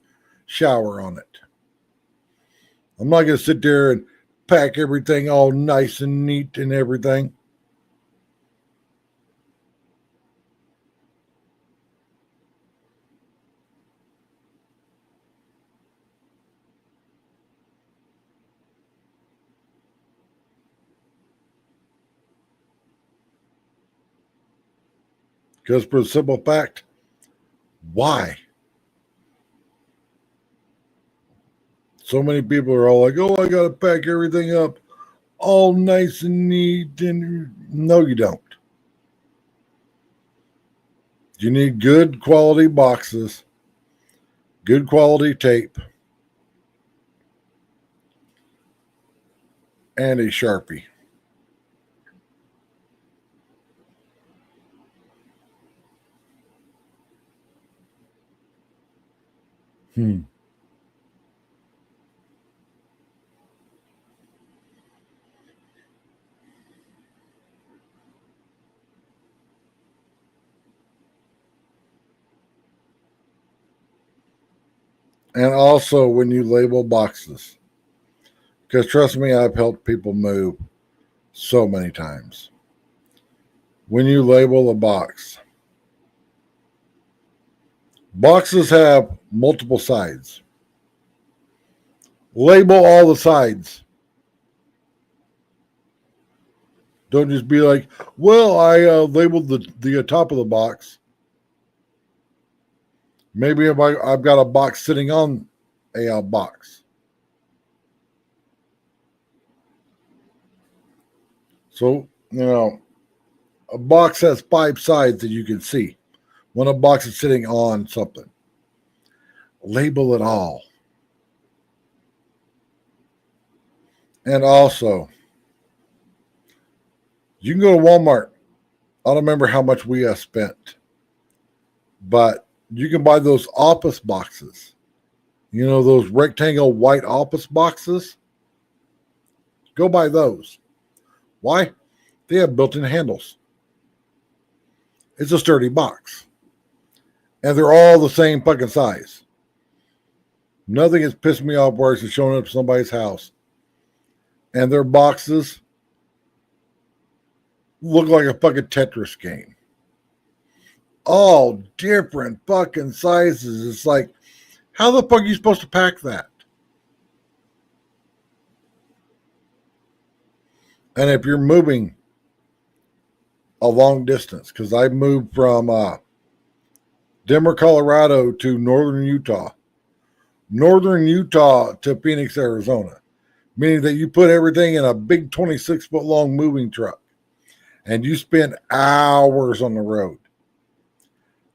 shower on it. I'm not going to sit there and pack everything all nice and neat and everything. Because for the simple fact, why? So many people are all like, oh, I got to pack everything up all nice and neat. And no, you don't. You need good quality boxes, good quality tape, and a Sharpie. Hmm. And also when you label boxes, because trust me, I've helped people move so many times. When you label a box, boxes have multiple sides. Label all the sides. Don't just be like, well, I labeled the top of the box. Maybe if I've got a box sitting on a box. So, a box has 5 sides that you can see. When a box is sitting on something, label it all. And also, you can go to Walmart. I don't remember how much we spent, but you can buy those office boxes. Those rectangle white office boxes? Go buy those. Why? They have built in handles. It's a sturdy box. And they're all the same fucking size. Nothing has pissed me off worse than showing up at somebody's house and their boxes look like a fucking Tetris game. All different fucking sizes. It's like, how the fuck are you supposed to pack that? And if you're moving a long distance, because I moved from Denver, Colorado to northern Utah to Phoenix, Arizona, meaning that you put everything in a big 26-foot long moving truck and you spend hours on the road.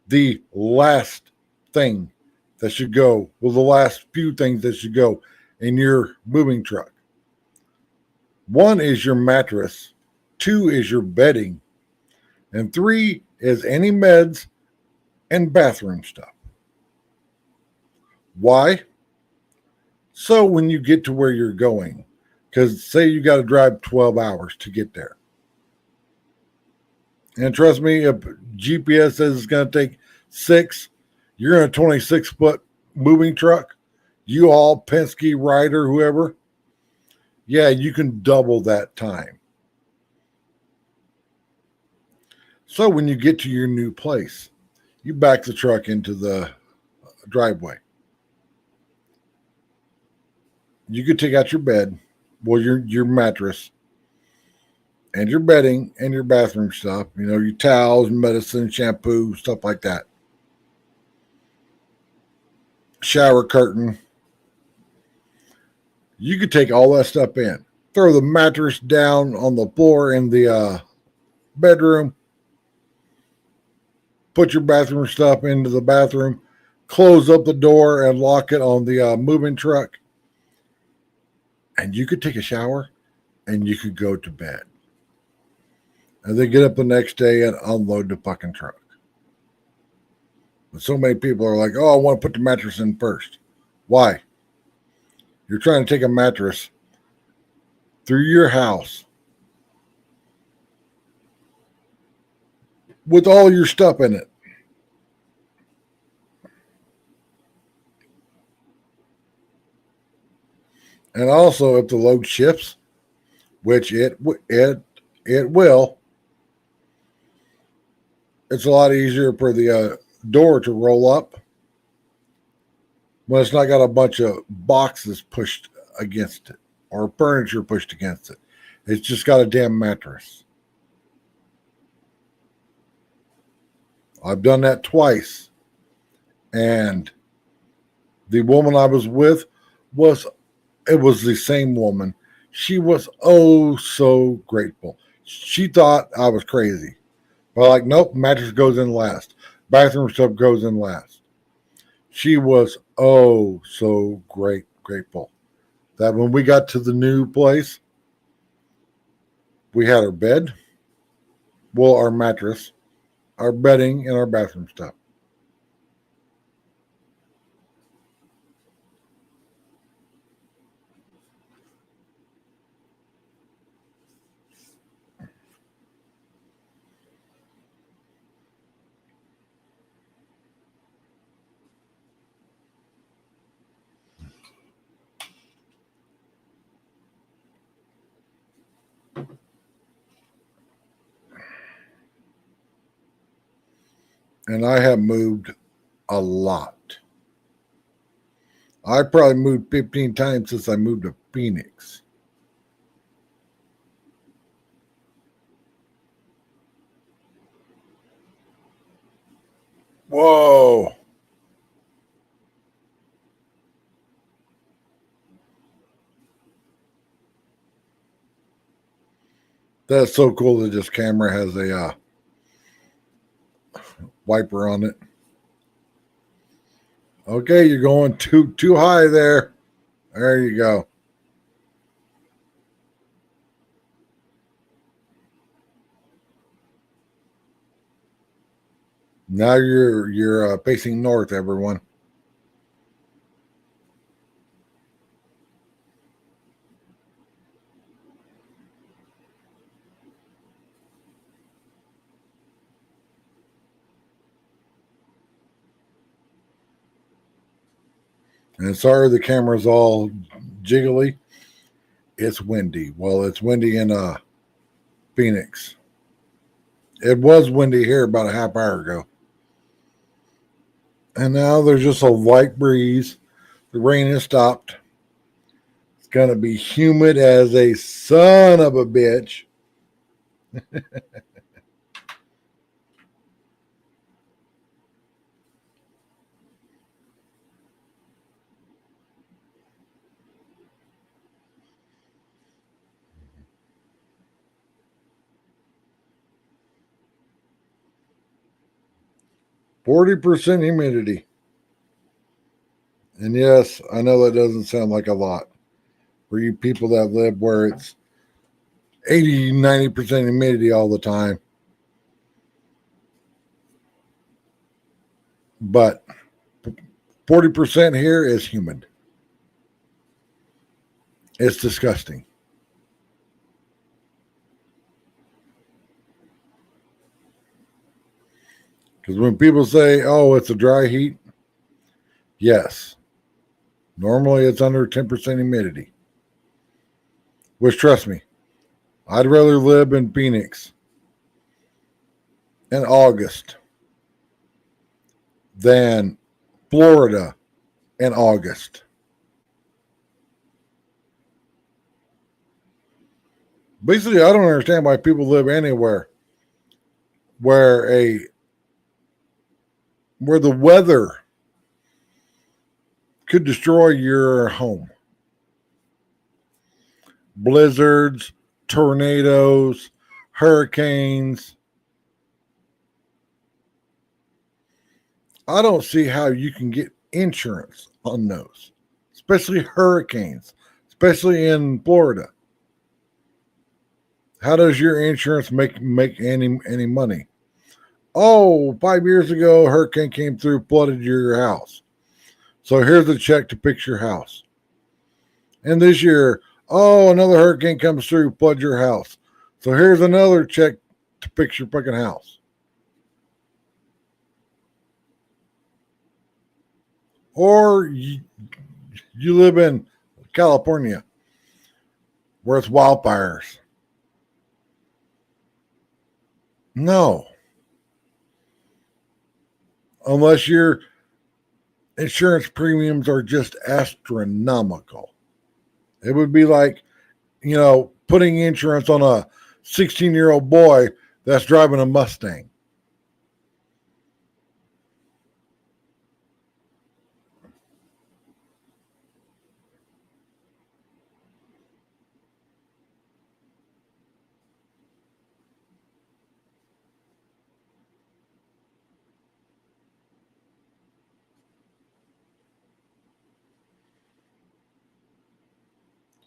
The last thing that should go, well, the last few things that should go in your moving truck. 1 is your mattress, 2 is your bedding, and 3 is any meds and bathroom stuff. Why? So when you get to where you're going, because say you got to drive 12 hours to get there. And trust me, if GPS says it's going to take 6, you're in a 26-foot moving truck, you all Penske, Ryder, whoever, yeah, you can double that time. So when you get to your new place, you back the truck into the driveway. You could take out your bed, well, your mattress, and your bedding and your bathroom stuff, your towels, medicine, shampoo, stuff like that. Shower curtain. You could take all that stuff in. Throw the mattress down on the floor in the bedroom. Put your bathroom stuff into the bathroom. Close up the door and lock it on the moving truck. And you could take a shower and you could go to bed. And then get up the next day and unload the fucking truck. But so many people are like, oh, I want to put the mattress in first. Why? You're trying to take a mattress through your house with all your stuff in it. And also, if the load shifts, which it will, it's a lot easier for the door to roll up when it's not got a bunch of boxes pushed against it or furniture pushed against it. It's just got a damn mattress. I've done that twice, and the woman I was with was it was the same woman. She was oh so grateful. She thought I was crazy. But like, nope, mattress goes in last. Bathroom stuff goes in last. She was oh so grateful that when we got to the new place, we had our bed, well, our mattress, our bedding, and our bathroom stuff. And I have moved a lot. I probably moved 15 times since I moved to Phoenix. Whoa. That's so cool that this camera has a wiper on it. Okay, you're going too high there. There you go. Now you're facing north, everyone. And sorry the camera's all jiggly. It's windy. Well, it's windy in Phoenix. It was windy here about a half hour ago. And now there's just a light breeze. The rain has stopped. It's gonna be humid as a son of a bitch. 40% humidity. And yes, I know that doesn't sound like a lot. For you people that live where it's 80-90% humidity all the time. But 40% here is humid. It's disgusting. Because when people say, oh, it's a dry heat, yes. Normally it's under 10% humidity. Which, trust me, I'd rather live in Phoenix in August than Florida in August. Basically, I don't understand why people live anywhere where the weather could destroy your home. Blizzards, tornadoes, hurricanes. I don't see how you can get insurance on those, especially hurricanes, especially in Florida. How does your insurance make any money? Oh, 5 years ago, a hurricane came through, flooded your house. So here's a check to fix your house. And this year, oh, another hurricane comes through, floods your house. So here's another check to fix your fucking house. Or you live in California, where it's wildfires. No. Unless your insurance premiums are just astronomical. It would be like, putting insurance on a 16-year-old boy that's driving a Mustang.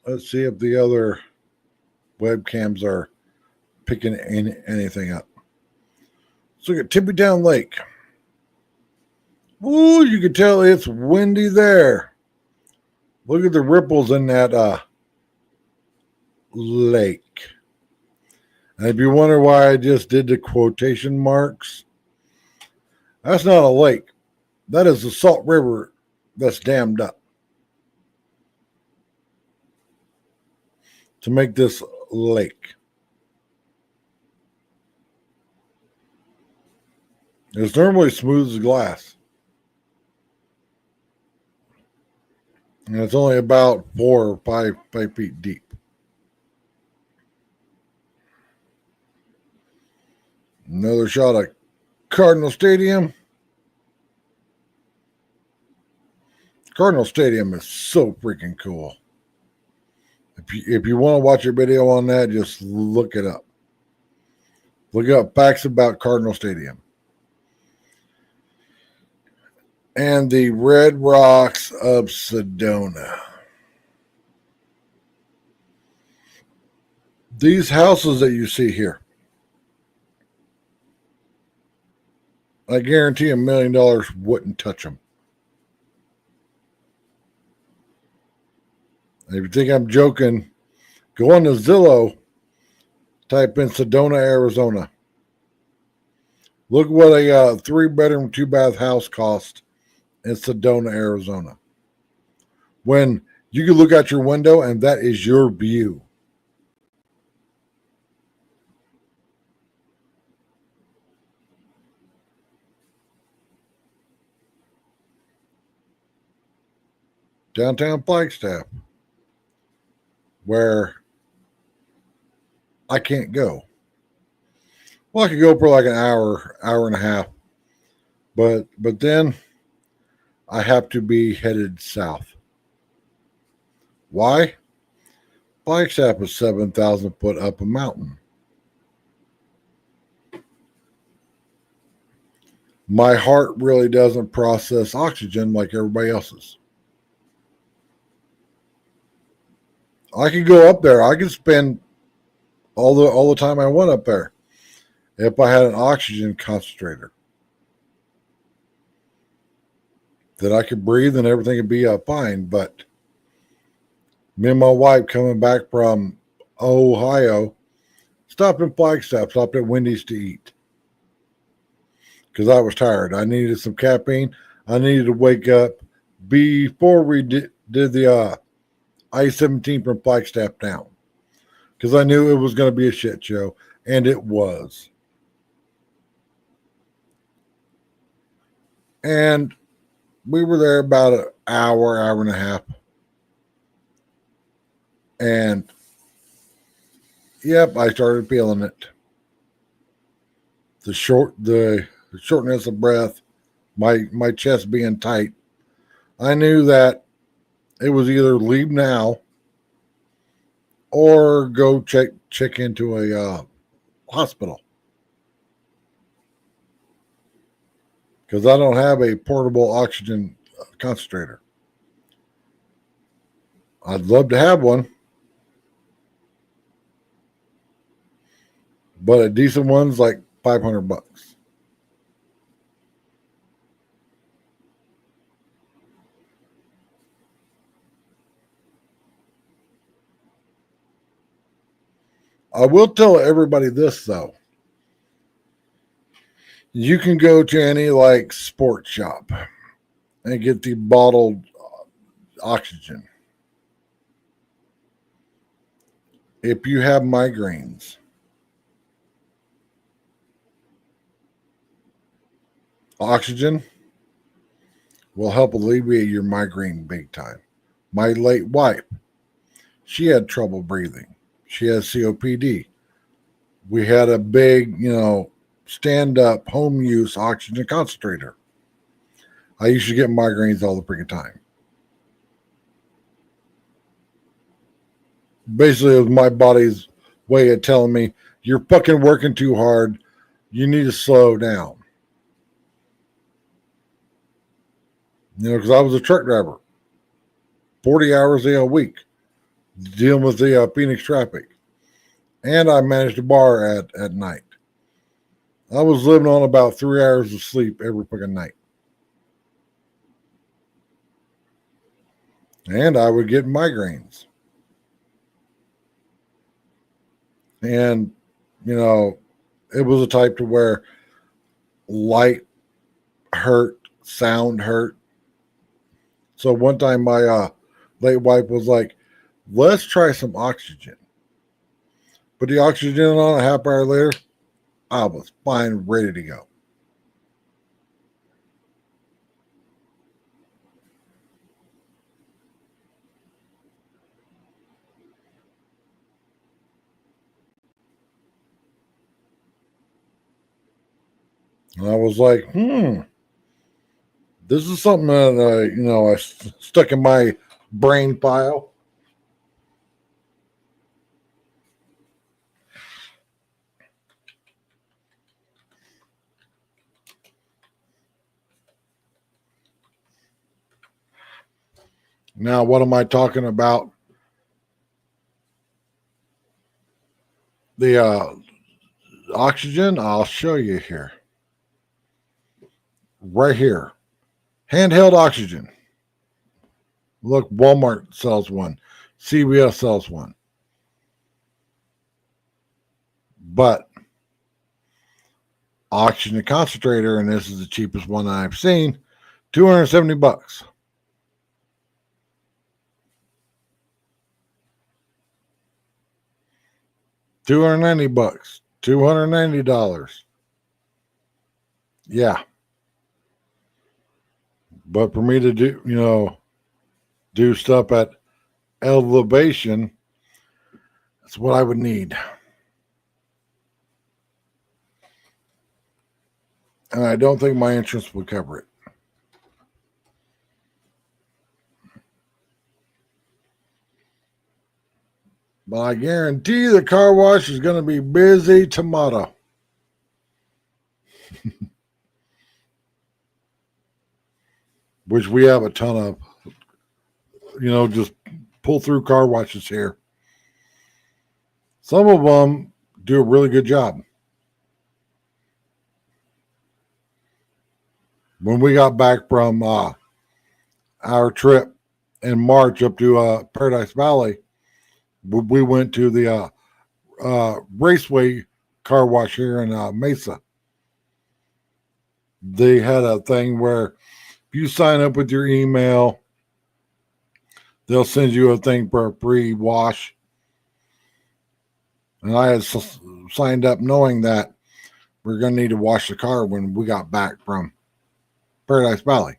Let's see if the other webcams are picking anything up. Let's look at Tippy Town Lake. Ooh, you can tell it's windy there. Look at the ripples in that lake. And if you wonder why I just did the quotation marks, that's not a lake. That is the Salt River that's dammed up to make this lake. It's normally smooth as glass. And it's only about 4 or 5 feet deep. Another shot of Cardinal Stadium. Cardinal Stadium is so freaking cool. If you want to watch a video on that, just look it up. Look up facts about Cardinal Stadium. And the Red Rocks of Sedona. These houses that you see here, I guarantee $1 million wouldn't touch them. If you think I'm joking, go on to Zillow, type in Sedona, Arizona. Look what a 3-bedroom, 2-bath house cost in Sedona, Arizona. When you can look out your window and that is your view. Downtown Flagstaff, where I can't go. Well, I could go for like an hour and a half, but then I have to be headed south. Why? Flagstaff is 7,000 foot up a mountain. My heart really doesn't process oxygen like everybody else's. I could go up there. I could spend all the time I want up there if I had an oxygen concentrator that I could breathe and everything would be fine. But me and my wife coming back from Ohio stopped in Flagstaff, stopped at Wendy's to eat because I was tired. I needed some caffeine. I needed to wake up before we did the I-17 from Flagstaff down because I knew it was going to be a shit show, and it was. And we were there about an hour and a half. And yep, I started feeling it. The shortness of breath, my chest being tight. I knew that it was either leave now or go check into a hospital. Because I don't have a portable oxygen concentrator. I'd love to have one. But a decent one's like $500. I will tell everybody this though. You can go to any like sports shop and get the bottled oxygen. If you have migraines, oxygen will help alleviate your migraine big time. My late wife, she had trouble breathing. She has COPD. We had a big, stand up home use oxygen concentrator. I used to get migraines all the freaking time. Basically, it was my body's way of telling me, you're fucking working too hard. You need to slow down. Because I was a truck driver, 40 hours a week, dealing with the Phoenix traffic. And I managed a bar at night. I was living on about 3 hours of sleep every fucking night. And I would get migraines. And, it was a type to where light hurt, sound hurt. So one time my late wife was like, let's try some oxygen. Put the oxygen on, a half hour later, I was fine, ready to go. And I was like, this is something that I stuck in my brain file. Now, what am I talking about? The oxygen, I'll show you here. Right here. Handheld oxygen. Look, Walmart sells one. CVS sells one. But oxygen concentrator, and this is the cheapest one I've seen, $270. $290. $290. Yeah. But for me to do stuff at elevation, that's what I would need. And I don't think my insurance would cover it. But I guarantee the car wash is going to be busy tomorrow. Which we have a ton of. Just pull through car washes here. Some of them do a really good job. When we got back from our trip in March up to Paradise Valley, we went to the Raceway car wash here in Mesa. They had a thing where if you sign up with your email, they'll send you a thing for a free wash. And I had signed up knowing that we're going to need to wash the car when we got back from Paradise Valley.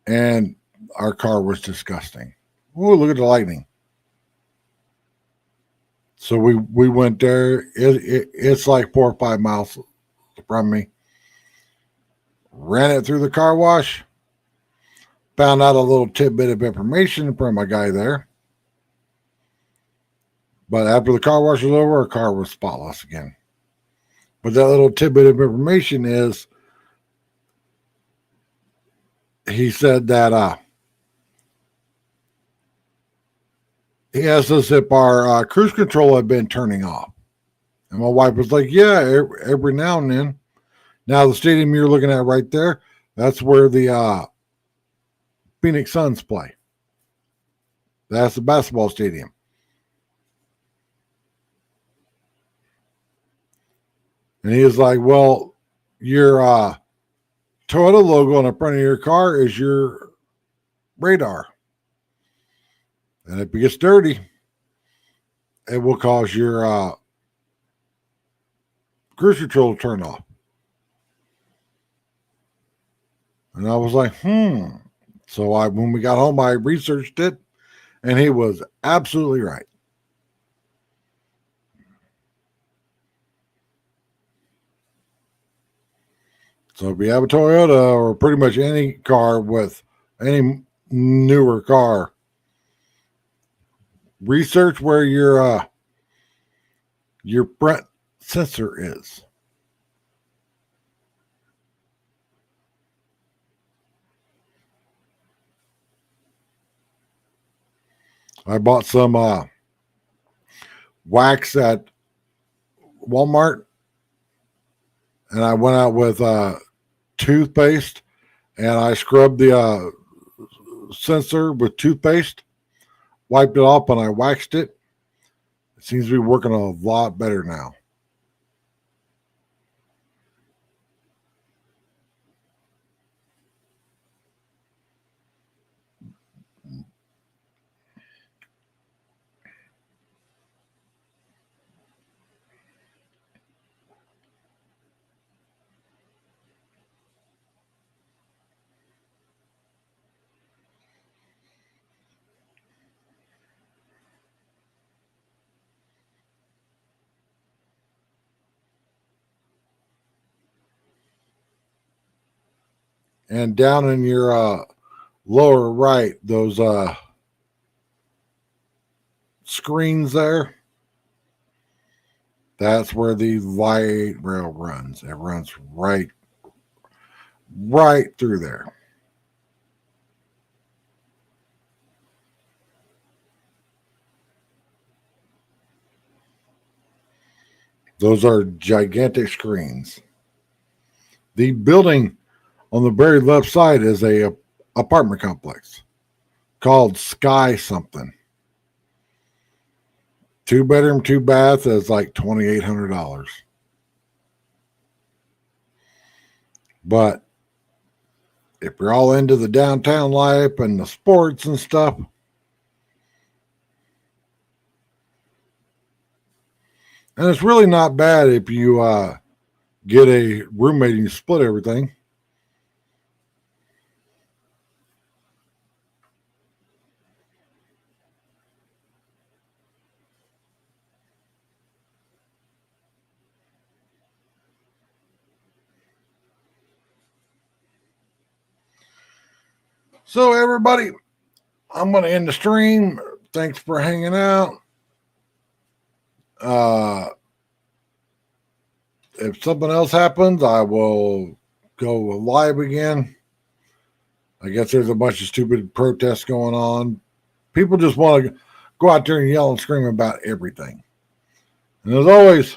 And our car was disgusting. Oh, look at the lightning. So we went there. It's like 4 or 5 miles from me. Ran it through the car wash. Found out a little tidbit of information from a guy there. But after the car wash was over, our car was spotless again. But that little tidbit of information is, he said that he asked us if our cruise control had been turning off. And my wife was like, yeah, every now and then. Now, the stadium you're looking at right there, that's where the Phoenix Suns play. That's the basketball stadium. And he was like, well, your Toyota logo on the front of your car is your radar. And if it gets dirty, it will cause your cruise control to turn off. And I was like, So when we got home, I researched it, and he was absolutely right. So if you have a Toyota or pretty much any car with any newer car, research where your front sensor is. I bought some wax at Walmart, and I went out with toothpaste, and I scrubbed the sensor with toothpaste, wiped it off, and I waxed it. It seems to be working a lot better now. And down in your lower right, those screens there, that's where the light rail runs. It runs right through there. Those are gigantic screens. The building on the very left side is a apartment complex called Sky something. 2-bedroom, 2-bath is like $2,800. But if you're all into the downtown life and the sports and stuff, and it's really not bad if you get a roommate and you split everything. So, everybody, I'm going to end the stream. Thanks for hanging out. If something else happens, I will go live again. I guess there's a bunch of stupid protests going on. People just want to go out there and yell and scream about everything. And as always,